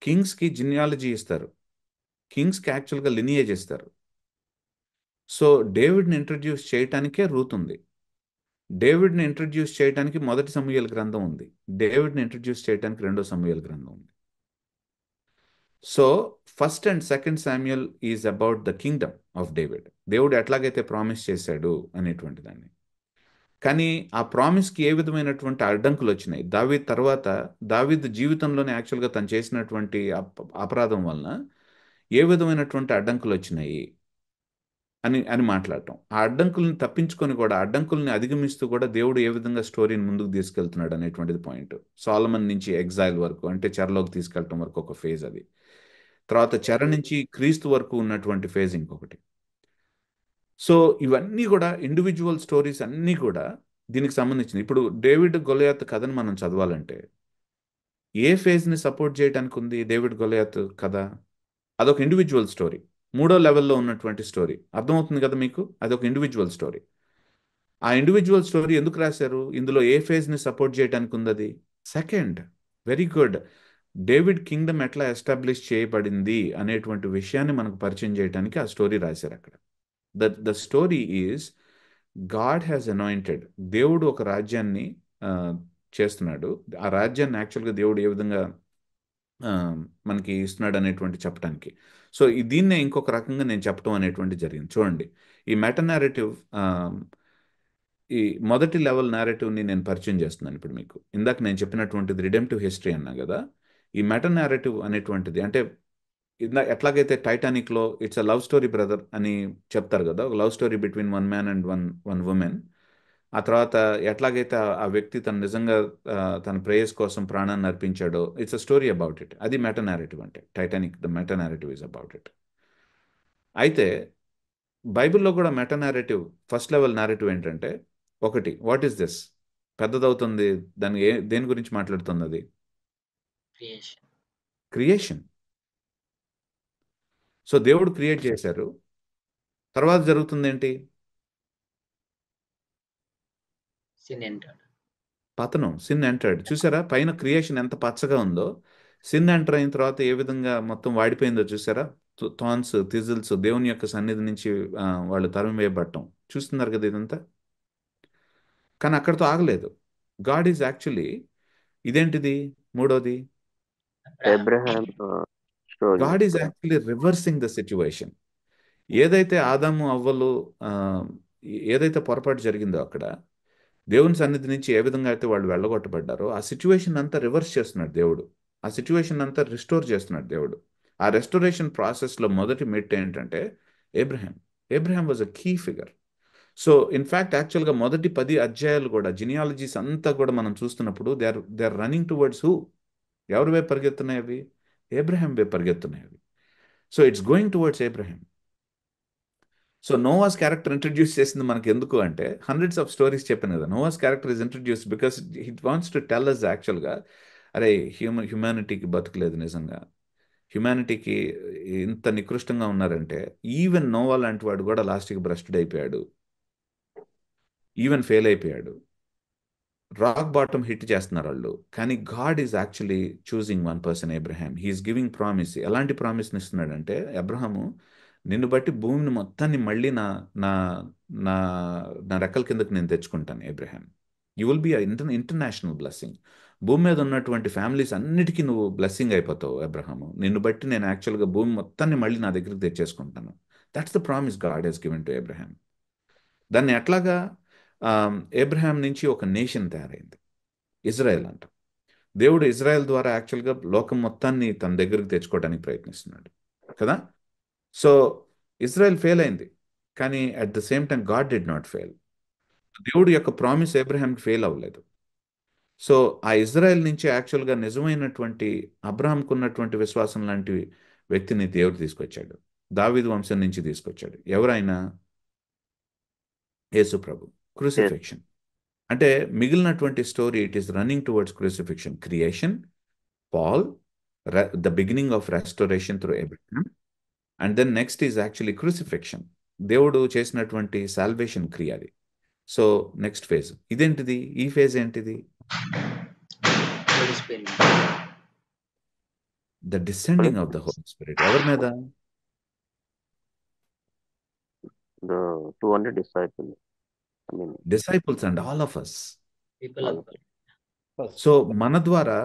కింగ్స్కి జినియాలజీ ఇస్తారు, కింగ్స్కి యాక్చువల్గా లినియేజ్ ఇస్తారు. సో డేవిడ్ని ఇంట్రడ్యూస్ చేయటానికే రూత్ ఉంది. డేవిడ్ని ఇంట్రడ్యూస్ చేయడానికి మొదటి సమూయేలు గ్రంథం ఉంది. డేవిడ్ని ఇంట్రడ్యూస్ చేయడానికి రెండో సమూయేలు గ్రంథం ఉంది. So first and second Samuel is about the Kingdom of David. దేవుడు ఎట్లాగైతే ప్రామిస్ చేశాడు అనేటువంటి దాన్ని. కానీ ఆ ప్రామిస్కి ఏ విధమైనటువంటి అడ్డంకులు వచ్చినాయి? దావీద్ తర్వాత, దావీద్ జీవితంలోనే యాక్చువల్గా తను చేసినటువంటి అపరాధం వలన ఏ విధమైనటువంటి అడ్డంకులు వచ్చినాయి అని మాట్లాడటం. ఆ అడ్డంకుల్ని తప్పించుకొని కూడా, అడ్డంకుల్ని అధిగమిస్తూ కూడా దేవుడు ఏ విధంగా స్టోరీని ముందుకు తీసుకెళ్తున్నాడు అనేటువంటిది పాయింట్. సోలమన్ నుంచి ఎగ్జైల్ వరకు, అంటే చెరలోకి తీసుకెళ్ళటం వరకు ఒక ఫేజ్ అది. తర్వాత చెర నుంచి క్రీస్తు వరకు ఉన్నటువంటి ఫేజ్ ఇంకొకటి. సో ఇవన్నీ కూడా ఇండివిజువల్ స్టోరీస్ అన్నీ కూడా దీనికి సంబంధించింది. ఇప్పుడు డేవిడ్ గొలియాత్ కథను మనం చదవాలంటే ఏ ఫేజ్ని సపోర్ట్ చేయడానికి ఉంది డేవిడ్ గొలియాత్ కథ? అదొక ఇండివిజువల్ స్టోరీ, 3వ లెవెల్లో ఉన్నటువంటి స్టోరీ. అర్థమవుతుంది కదా మీకు? అదొక ఇండివిజువల్ స్టోరీ. ఆ ఇండివిజువల్ స్టోరీ ఎందుకు రాశారు? ఇందులో ఏ ఫేజ్ని సపోర్ట్ చేయడానికి ఉంది అది? Second. Very good. David Kingdom ఎట్లా ఎస్టాబ్లిష్ చేయబడింది అనేటువంటి విషయాన్ని మనకు పరిచయం చేయడానికి ఆ స్టోరీ రాశారు అక్కడ. The story is God has anointed. దేవుడు ఒక రాజ్యాన్ని చేస్తున్నాడు. ఆ రాజ్యాన్ని యాక్చువల్గా దేవుడు ఏ విధంగా మనకి ఇస్తున్నాడు అనేటువంటి చెప్పడానికి. సో దీన్నే ఇంకొక రకంగా నేను చెప్పడం అనేటువంటి జరిగింది. చూడండి, ఈ మెటా నేరేటివ్, ఈ మొదటి లెవెల్ నేరేటివ్ని నేను పరిచయం చేస్తున్నాను ఇప్పుడు మీకు. ఇందాక నేను చెప్పినటువంటిది రిడెంప్టివ్ హిస్టరీ అన్నా కదా. ఈ మెటా నేరేటివ్ అనేటువంటిది అంటే ఎట్లాగైతే టైటానిక్లో it's a love story brother అని చెప్తారు కదా, ఒక love story between one man and one woman. ఆ తర్వాత ఎట్లాగైతే ఆ వ్యక్తి తను నిజంగా తన ప్రేయస్ కోసం ప్రాణాన్ని అర్పించాడో, it's a story about it. అది మెటా నేరేటివ్ అంటే. Titanic, the meta narrative is about it. అయితే బైబిల్లో కూడా meta narrative, first level narrative ఏంటంటే, ఒకటి, వాట్ ఈస్ దిస్? పెద్దదవుతుంది, దాన్ని దేని గురించి మాట్లాడుతుంది అది? క్రియేషన్. సో దేవుడు క్రియేట్ చేశారు, తర్వాత జరుగుతుంది ఏంటి? పతనం, సిన్ ఎంటర్డ్. చూసారా పైన క్రియేషన్ ఎంత పచ్చగా ఉందో, సిన్ ఎంటర్ అయిన తర్వాత ఏ విధంగా మొత్తం వాడిపోయిందో చూసారా? థాన్స్, థిజిల్స్, దేవుని యొక్క సన్నిధి నుంచి వాళ్ళు తరిమి వేయబడటం చూస్తున్నారు కదా ఇదంతా. కానీ అక్కడితో ఆగలేదు. గాడ్ ఈజ్ యాక్చువల్లీ, ఇదేంటిది మూడోది, Abraham story. God is actually reversing the situation. ఏదైతే ఆదాము అవ్వలు ఏదైతే పొరపాటు జరిగిందో అక్కడ, దేవుని సన్నిధి నుంచి ఏ విధంగా అయితే వాళ్ళు వెళ్ళగొట్టబడ్డారో, ఆ సిచ్యువేషన్ అంతా రివర్స్ చేస్తున్నాడు దేవుడు. ఆ సిచ్యువేషన్ అంతా రిస్టోర్ చేస్తున్నాడు దేవుడు. ఆ రెస్టోరేషన్ ప్రాసెస్లో మొదటి మెట్ ఏంటంటే Abraham was a key figure. So in fact యాక్చువల్గా మొదటి 10 అధ్యాయాలు కూడా, జినియాలజీస్ అంతా కూడా మనం చూస్తున్నప్పుడు they are running towards who? ఎవరి వైపు పరిగెత్తున్నాయి అవి? ఏబ్రహాం వైపు పరిగెత్తున్నాయి అవి. So it's going towards Abraham. So Noah's character introduce చేసింది మనకి ఎందుకు అంటే, హండ్రెడ్స్ ఆఫ్ స్టోరీస్ చెప్పాను కదా, Noah's character is introduce because it wants to tell us యాక్చువల్గా, అరే హ్యూమానిటీకి బతుకులేదు, నిజంగా హ్యూమానిటీకి ఇంత నికృష్టంగా ఉన్నారంటే, ఈవెన్ నోవా లాంటి వాడు కూడా లాస్ట్కి భ్రష్టుడు అయిపోయాడు, ఈవెన్ ఫెయిల్ అయిపోయాడు, రాక్ బాటమ్ హిట్ చేస్తున్నారు వాళ్ళు. కానీ God is actually choosing one person, Abraham. He is giving promise. ఎలాంటి ప్రామిస్ని ఇస్తున్నాడంటే, అబ్రహాము, నిన్ను బట్టి భూమిని మొత్తాన్ని మళ్ళీ నా నా నా నా రెక్కల కిందకు నేను తెచ్చుకుంటాను Abraham. You will be international blessing. భూమి మీద ఉన్నటువంటి ఫ్యామిలీస్ అన్నిటికీ నువ్వు బ్లెస్సింగ్ అయిపోతావు అబ్రహాము. నిన్ను బట్టి నేను యాక్చువల్గా భూమి మొత్తాన్ని మళ్ళీ నా దగ్గరికి తెచ్చేసుకుంటాను. That's the promise God he's given to Abraham. దాన్ని ఎట్లాగా అబ్రహాం నుంచి ఒక నేషన్ తయారైంది, ఇజ్రాయెల్ అంట. దేవుడు ఇజ్రాయెల్ ద్వారా యాక్చువల్గా లోకం మొత్తాన్ని తన దగ్గరికి తెచ్చుకోవడానికి ప్రయత్నిస్తున్నాడు కదా. సో ఇజ్రాయెల్ ఫెయిల్ అయింది, కానీ at the same time God did not fail. దేవుడు యొక్క ప్రామిస్ అబ్రహాంకి ఫెయిల్ అవ్వలేదు. సో ఆ ఇజ్రాయెల్ నుంచి యాక్చువల్గా నిజమైనటువంటి అబ్రహాంకు ఉన్నటువంటి విశ్వాసం లాంటి వ్యక్తిని దేవుడు తీసుకొచ్చాడు, దావీదు వంశం నుంచి తీసుకొచ్చాడు. ఎవరైనా యేసు ప్రభు. క్రూసిఫిక్షన్ అంటే మిగిలినటువంటి story it is running towards crucifixion. Creation, fall, the beginning of restoration through Abraham, and then next is actually crucifixion. దేవుడు చేసినటువంటి సాల్వేషన్ క్రియ అది. సో నెక్స్ట్ ఫేజ్ ఇదేంటిది? ఈ ఫేజ్ ఏంటిది? Holy Spirit. The descending of the Holy Spirit. ఎవరి మీద? The 200 disciples. I mean, disciples and all of us. People of God. So మన ద్వారా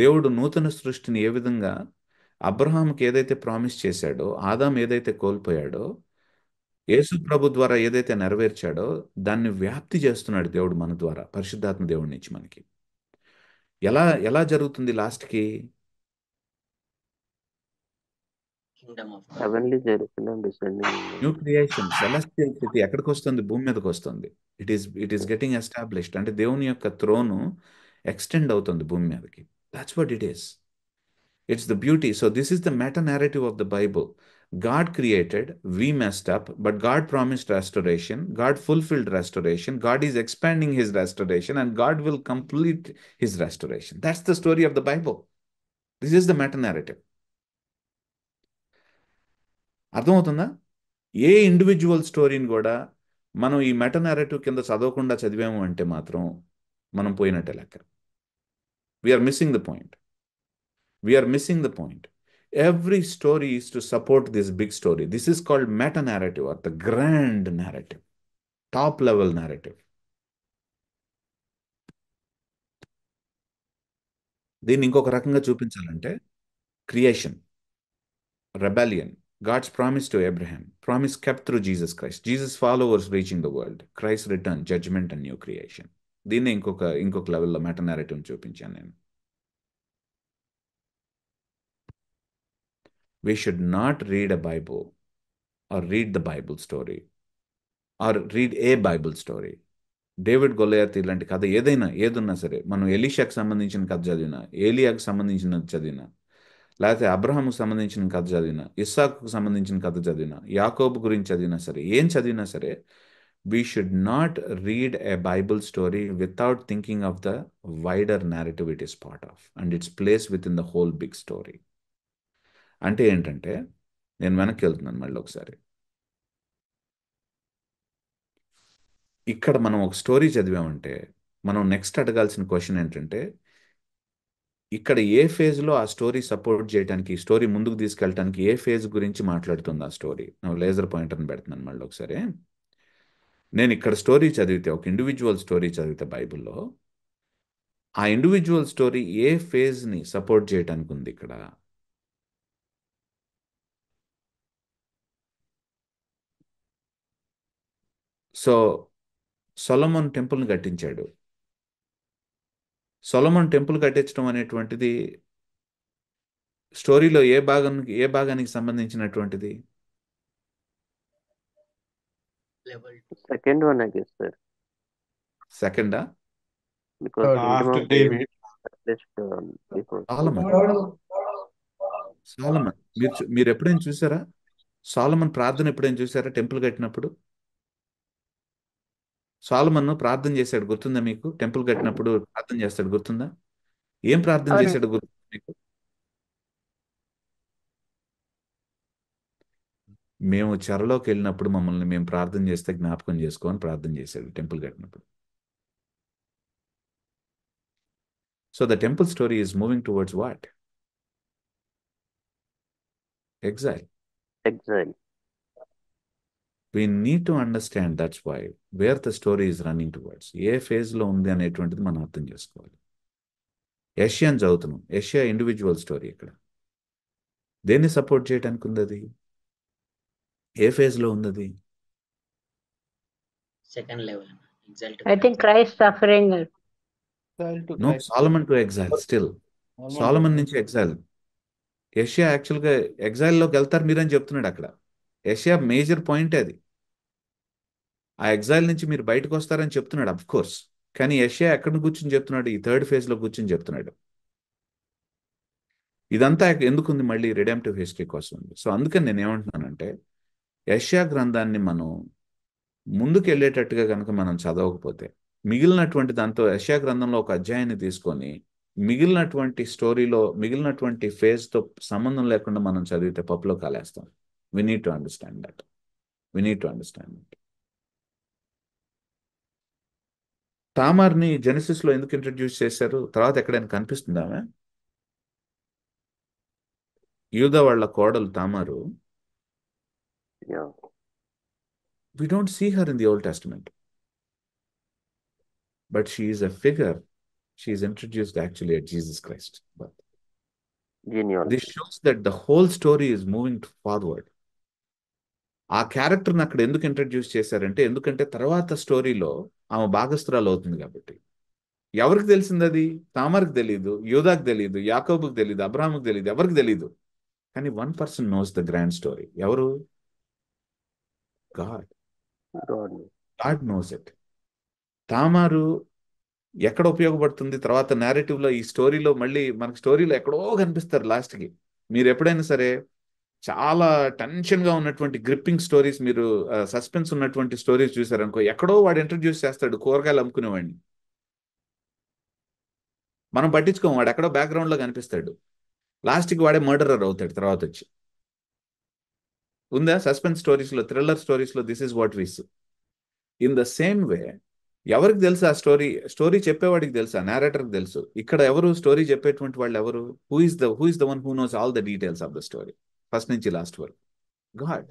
దేవుడు నూతన సృష్టిని ఏ విధంగా అబ్రహాంకి ఏదైతే ప్రామిస్ చేశాడో, ఆదాం ఏదైతే కోల్పోయాడో, యేసు ప్రభు ద్వారా ఏదైతే నెరవేర్చాడో దాన్ని వ్యాప్తి చేస్తున్నాడు దేవుడు మన ద్వారా, పరిశుద్ధాత్మ దేవుడి నుంచి మనకి. ఎలా ఎలా జరుగుతుంది లాస్ట్కి? Kingdom of God. heavenly Jerusalem descending in new creation, celestial city ఎక్కడికి వస్తుంది? భూమి మీదకి వస్తుంది. It is getting established. అంటే దేవుని యొక్క థ్రోను ఎక్స్టెండ్ అవుతుంది భూమి మీదకి. That's what it is. It's the beauty. So this is the meta narrative of the Bible. God created, we messed up, but God promised restoration. God fulfilled restoration. God is expanding his restoration, and God will complete his restoration. That's the story of the Bible. This is the meta narrative. అర్థమవుతుందా? ఏ individual స్టోరీని కూడా మనం ఈ meta narrative కింద చదవకుండా చదివాము అంటే మాత్రం మనం పోయినట్టే లెక్క. We are missing the point. We are missing the point. Every story is to support this big story. This is called meta narrative or the grand narrative, top level narrative. దీన్ని ఇంకొక రకంగా చూపించాలంటే creation, rebellion, God's promise to Abraham, promise kept through Jesus Christ, Jesus followers reaching the world, Christ's return, judgment and new creation. దీన్ని ఇంకొక లెవెల్లో meta narrative చూపించాను నేను. We should not read a Bible or read the Bible story or read a Bible story. David Goliath ఇలాంటి కథ ఏదున్నా సరే, మనం ఎలీషాకు సంబంధించిన కథ చదివినా, ఏలియాకు సంబంధించిన చదివినా, లేకపోతే అబ్రహాముకు సంబంధించిన కథ చదివినా, ఇస్సాకుకు సంబంధించిన కథ చదివినా, యాకోబు గురించి చదివినా సరే, ఏం చదివినా సరే, we should not read a Bible story without thinking of the wider narrative it is part of and its place within the whole big story. అంటే ఏంటంటే, నేను వెనక్కి వెళ్తున్నాను మళ్ళీ ఒకసారి. ఇక్కడ మనం ఒక స్టోరీ చదివామంటే మనం నెక్స్ట్ అడగాల్సిన క్వశ్చన్ ఏంటంటే, ఇక్కడ ఏ ఫేజ్లో ఆ స్టోరీ సపోర్ట్ చేయడానికి, ఈ స్టోరీ ముందుకు తీసుకెళ్ళడానికి ఏ ఫేజ్ గురించి మాట్లాడుతుంది ఆ స్టోరీ? నేను లేజర్ పాయింటర్ని పెడుతున్నాను మళ్ళీ ఒకసారి. నేను ఇక్కడ స్టోరీ చదివితే, ఒక ఇండివిజువల్ స్టోరీ చదివితే బైబిల్లో, ఆ ఇండివిజువల్ స్టోరీ ఏ ఫేజ్ని సపోర్ట్ చేయడానికి ఉంది ఇక్కడ? సో సొలొమోన్ టెంపుల్ని కట్టించాడు. సొలొమోన్ టెంపుల్ కట్టించడం అనేటువంటిది స్టోరీలో ఏ భాగానికి సంబంధించినటువంటిది? Level 2. second one, I guess, sir, సెకండా? because kingdom After of David David. established before. Solomon. మీరు ఎప్పుడైనా చూసారా సాలమన్ ప్రార్థన? ఎప్పుడైనా చూసారా టెంపుల్ కట్టినప్పుడు? సాలమన్ ప్రార్థన చేశాడు, గుర్తుందా మీకు? టెంపుల్ కట్టినప్పుడు ప్రార్థన చేస్తాడు, గుర్తుందా? ఏం ప్రార్థన అవునండి. చేశాడు గుర్తుందా మీకు? మేము చెరలోకి వెళ్ళినప్పుడు మమ్మల్ని మేము ప్రార్థన చేస్తే జ్ఞాపకం చేసుకోని ప్రార్థన చేశాడు టెంపుల్ కట్టినప్పుడు. So the temple story is moving towards what? Exile. Exile. We need to understand that's why where the story is running towards, ఏ ఫేజ్లో ఉంది అనేటువంటిది మనం అర్థం చేసుకోవాలి. యెషయాని చదువుతున్నాం, యెషయా ఇండివిజువల్ స్టోరీ. ఇక్కడ దేన్ని సపోర్ట్ చేయడానికి ఉంది అది? ఏ ఫేజ్లో ఉంది అది? Second level. Exalt I think Christ suffering. నో, Solomon to exile. Still Solomon నుంచి ఎగ్జైల్. యెషయా యాక్చువల్గా ఎగ్జైల్లోకి వెళ్తారు మీరని చెప్తున్నాడు అక్కడ. యెషయా మేజర్ పాయింట్ అది. ఆ ఎగ్జైల్ నుంచి మీరు బయటకు వస్తారని చెప్తున్నాడు అఫ్ కోర్స్. కానీ యెషయా ఎక్కడ కూర్చొని చెప్తున్నాడు? ఈ థర్డ్ ఫేజ్లో కూర్చొని చెప్తున్నాడు. ఇదంతా ఎందుకుంది? మళ్ళీ రిడెంప్టివ్ హిస్టరీ కోసం ఉంది. సో అందుకని నేను ఏమంటున్నానంటే, యెషయా గ్రంథాన్ని మనం ముందుకు వెళ్ళేటట్టుగా కనుక మనం చదవకపోతే, మిగిలినటువంటి దాంతో యెషయా గ్రంథంలో ఒక అధ్యాయాన్ని తీసుకొని మిగిలినటువంటి స్టోరీలో మిగిలినటువంటి ఫేజ్తో సంబంధం లేకుండా మనం చదివితే పప్పులో కాలేస్తాం. We need to understand that. We need to understand that. తామార్ని జెనసిస్లో ఎందుకు ఇంట్రడ్యూస్ చేశారు? తర్వాత ఎక్కడైనా కనిపిస్తుందా ఆమె? యూదా వాళ్ళ కోడలు తామారు. Yeah. We don't see her in the Old Testament, but she is a figure. She is introduced actually at Jesus Christ. But this Genealogy. shows that the whole story is moving forward. ఆ క్యారెక్టర్ని అక్కడ ఎందుకు introduce చేశారంటే, ఎందుకంటే తర్వాత స్టోరీలో ఆమె భాగస్థురాలు అవుతుంది కాబట్టి. ఎవరికి తెలిసింది అది? తామర్కి తెలియదు, యూదాకి తెలియదు, యాకోబుకి తెలియదు, అబ్రాహాముకి తెలియదు, ఎవరికి తెలియదు. కానీ one person knows the grand story. ఎవరు? God. God. God knows it. Tamar ఎక్కడ ఉపయోగపడుతుంది తర్వాత నేరేటివ్లో? ఈ స్టోరీలో మళ్ళీ మనకు స్టోరీలో ఎక్కడో కనిపిస్తారు లాస్ట్కి. మీరు ఎప్పుడైనా సరే చాలా టెన్షన్గా ఉన్నటువంటి గ్రిప్పింగ్ స్టోరీస్, మీరు సస్పెన్స్ ఉన్నటువంటి స్టోరీస్ చూసారనుకో, ఎక్కడో వాడు ఇంట్రడ్యూస్ చేస్తాడు కూరగాయలు అమ్ముకునేవాడిని. మనం పట్టించుకోం, వాడు ఎక్కడో బ్యాక్గ్రౌండ్లో కనిపిస్తాడు. లాస్ట్కి వాడే మర్డరర్ అవుతాడు తర్వాత వచ్చి. ఉందా సస్పెన్స్ స్టోరీస్లో, థ్రిల్లర్ స్టోరీస్లో? This is what we see. In the same way ఎవరికి తెలుసు ఆ స్టోరీ చెప్పేవాడికి తెలుసు, ఆ నేరేటర్కి తెలుసు. ఇక్కడ ఎవరు స్టోరీ చెప్పేటువంటి వాళ్ళు ఎవరు? Who is the one who knows all the details of the story first నుంచి లాస్ట్ వరకు? God.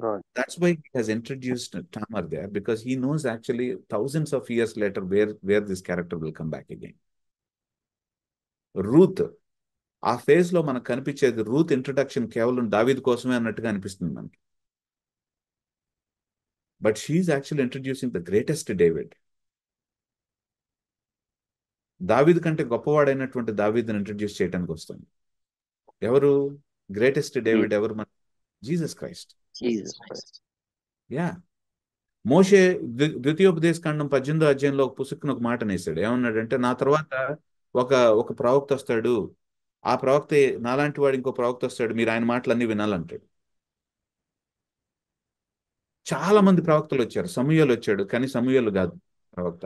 God. That's why he has introduced Tamar there, because he knows actually thousands of years later where this character will come back again. Ruth, ఆ phase లో మనకు కనిపించేది Ruth introduction కేవలం దావీద్ కోసమే అన్నట్టుగా అనిపిస్తుంది మనకి. But she is actually introducing the greatest David. దావీద్ కంటే గొప్పవాడైనటువంటి దావీద్ని ఇంట్రడ్యూస్ చేయడానికి వస్తుంది. ఎవరు గ్రేటెస్ట్ డేవిడ్? ఎవరు? మన Jesus Christ. Jesus Christ. Yeah. మోషే ద్వితీయోపదేశ కాండం 18వ అధ్యాయంలో ఒక పుస్తకం ఒక మాట అనేసాడు. ఏమన్నాడంటే, నా తర్వాత ఒక ప్రవక్త వస్తాడు, ఆ ప్రవక్త నాలాంటి వాడు ఇంకో ప్రవక్త వస్తాడు, మీరు ఆయన మాటలన్నీ వినాలంటాడు. చాలా మంది ప్రవక్తలు వచ్చారు. సమూయేలు వచ్చాడు, కానీ సమూయేలు కాదు ప్రవక్త.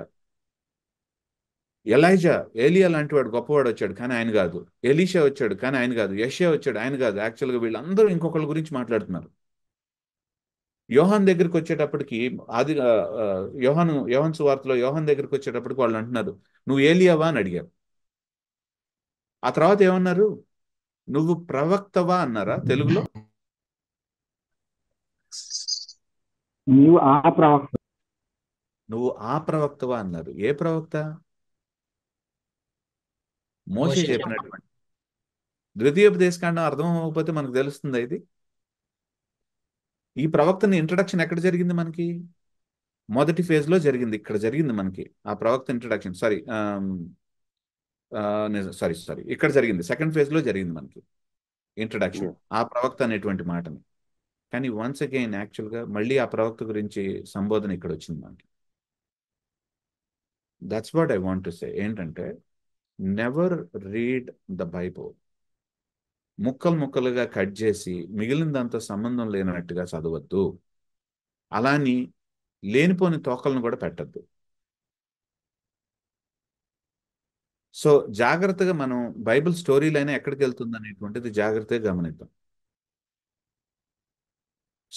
ఏలియా లాంటి వాడు గొప్పవాడు వచ్చాడు, కానీ ఆయన కాదు. ఎలీషా వచ్చాడు, కానీ ఆయన కాదు. యెషయా వచ్చాడు, ఆయన కాదు. యాక్చువల్గా వీళ్ళందరూ ఇంకొకళ్ళ గురించి మాట్లాడుతున్నారు. యోహాన్ దగ్గరికి వచ్చేటప్పటికి యోహాన్ సువార్తలో యోహాన్ దగ్గరికి వచ్చేటప్పటికి వాళ్ళు అంటున్నారు, నువ్వు ఏలియావా అని అడిగారు. ఆ తర్వాత ఏమన్నారు? నువ్వు ప్రవక్తవా అన్నారా తెలుగులో? నువ్వు ఆ ప్రవక్తవా అన్నారు. ఏ ప్రవక్త? మోషే చెప్పినటువంటి. ద్వితీయోపదేశకాండం అర్థం అవ్వకపోతే మనకు తెలుస్తుందా ఇది? ఈ ప్రవక్తని ఇంట్రడక్షన్ ఎక్కడ జరిగింది మనకి? మొదటి ఫేజ్ లో జరిగింది. ఇక్కడ జరిగింది మనకి ఆ ప్రవక్త ఇంట్రడక్షన్. సారీ, ఇక్కడ జరిగింది. సెకండ్ ఫేజ్ లో జరిగింది మనకి ఇంట్రడక్షన్, ఆ ప్రవక్త అనేటువంటి మాటని. కానీ వన్స్ అగైన్ యాక్చువల్గా మళ్ళీ ఆ ప్రవక్త గురించి సంబోధన ఇక్కడ వచ్చింది మనకి. That's what I want to say. ఏంటంటే, నెవర్ రీడ్ ద బైబుల్ ముక్కలుగా కట్ చేసి మిగిలిన దాంతో సంబంధం లేనట్టుగా చదవద్దు. అలాని లేనిపోని తోకలను కూడా పెట్టద్దు. సో జాగ్రత్తగా మనం బైబిల్ స్టోరీ లైన్ ఎక్కడికి వెళ్తుంది అనేటువంటిది జాగ్రత్తగా గమనిద్దాం.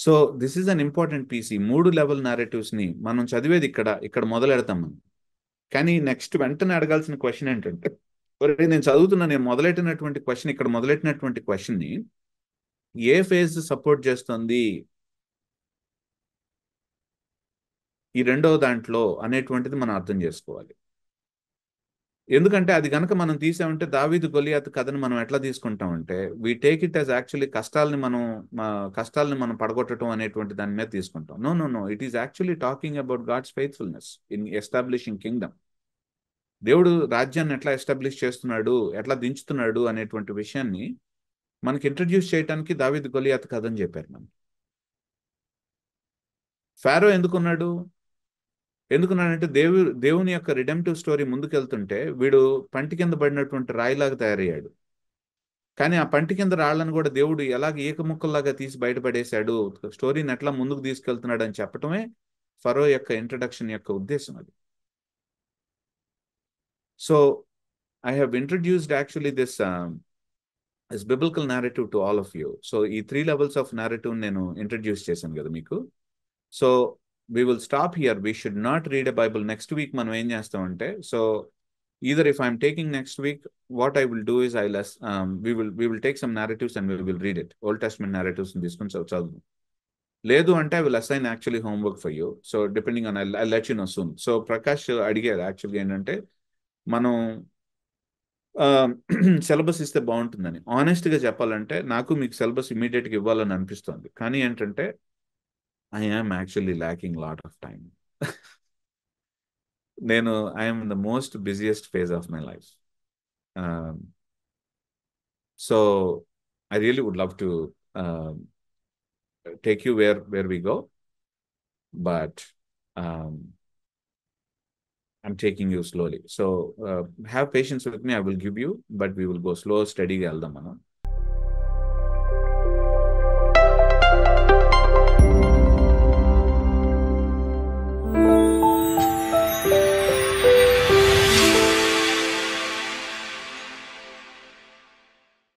So this is an important piece. ఈ 3 లెవెల్ నారేటివ్స్ని మనం చదివేది ఇక్కడ మొదలెడతాం మనం. కానీ నెక్స్ట్ వెంటనే అడగాల్సిన క్వశ్చన్ ఏంటంటే, నేను మొదలెట్టినటువంటి క్వశ్చన్, ఇక్కడ మొదలెట్టినటువంటి క్వశ్చన్ని ఏ ఫేజ్ సపోర్ట్ చేస్తుంది? ఈ రెండవ దాంట్లో అనేటువంటిది మనం అర్థం చేసుకోవాలి. ఎందుకంటే అది కనుక మనం తీసామంటే దావీదు గొలియాతు కథను మనం ఎట్లా తీసుకుంటామంటే we take it as actually కష్టాలని మనం పడగొట్టడం అనేటువంటి దాని మీద తీసుకుంటాం. No no no, it is actually talking about God's faithfulness in establishing kingdom. దేవుడు రాజ్యాన్ని ఎట్లా ఎస్టాబ్లిష్ చేస్తున్నాడు, ఎట్లా దించుతున్నాడు అనేటువంటి విషయాన్ని మనకి ఇంట్రడ్యూస్ చేయడానికి దావీదు గొలియాతు కథ అని చెప్పారు. మనం ఫారో ఎందుకున్నాడంటే దేవుని యొక్క రిడెంప్టివ్ స్టోరీ ముందుకెళ్తుంటే వీడు పంటి కింద పడినటువంటి రాయిలాగా తయారయ్యాడు. కానీ ఆ పంటి కింద రాళ్లను కూడా దేవుడు ఎలాగ ఏకముక్కల్లాగా తీసి బయటపడేశాడు, స్టోరీని ఎట్లా ముందుకు తీసుకెళ్తున్నాడు అని చెప్పటమే ఫరో యొక్క ఇంట్రడక్షన్ యొక్క ఉద్దేశం అది. So I have introduced actually this biblical narrative to all of you. So ఈ 3 levels ఆఫ్ narrative నేను ఇంట్రడ్యూస్ చేశాను కదా మీకు. So we will stop here. We should not read a Bible. Next week మనం ఏం చేస్తామంటే, so either if I'm taking next week, what I will do is we will take some narratives and we will read it. Old Testament narratives తీసుకుని చదువు. లేదు అంటే I will assign actually homework for you. So depending on, I'll let you know soon. So Prakash అడిగారు యాక్చువల్గా ఏంటంటే మనం syllabus ఇస్తే బాగుంటుందని. ఆనెస్ట్గా చెప్పాలంటే నాకు మీకు సిలబస్ ఇమీడియట్గా ఇవ్వాలని అనిపిస్తుంది. కానీ ఏంటంటే I am actually lacking a lot of time. I am in the most busiest phase of my life. So I really would love to take you where we go, but I'm taking you slowly. So have patience with me. I will give you, but we will go slow, steady.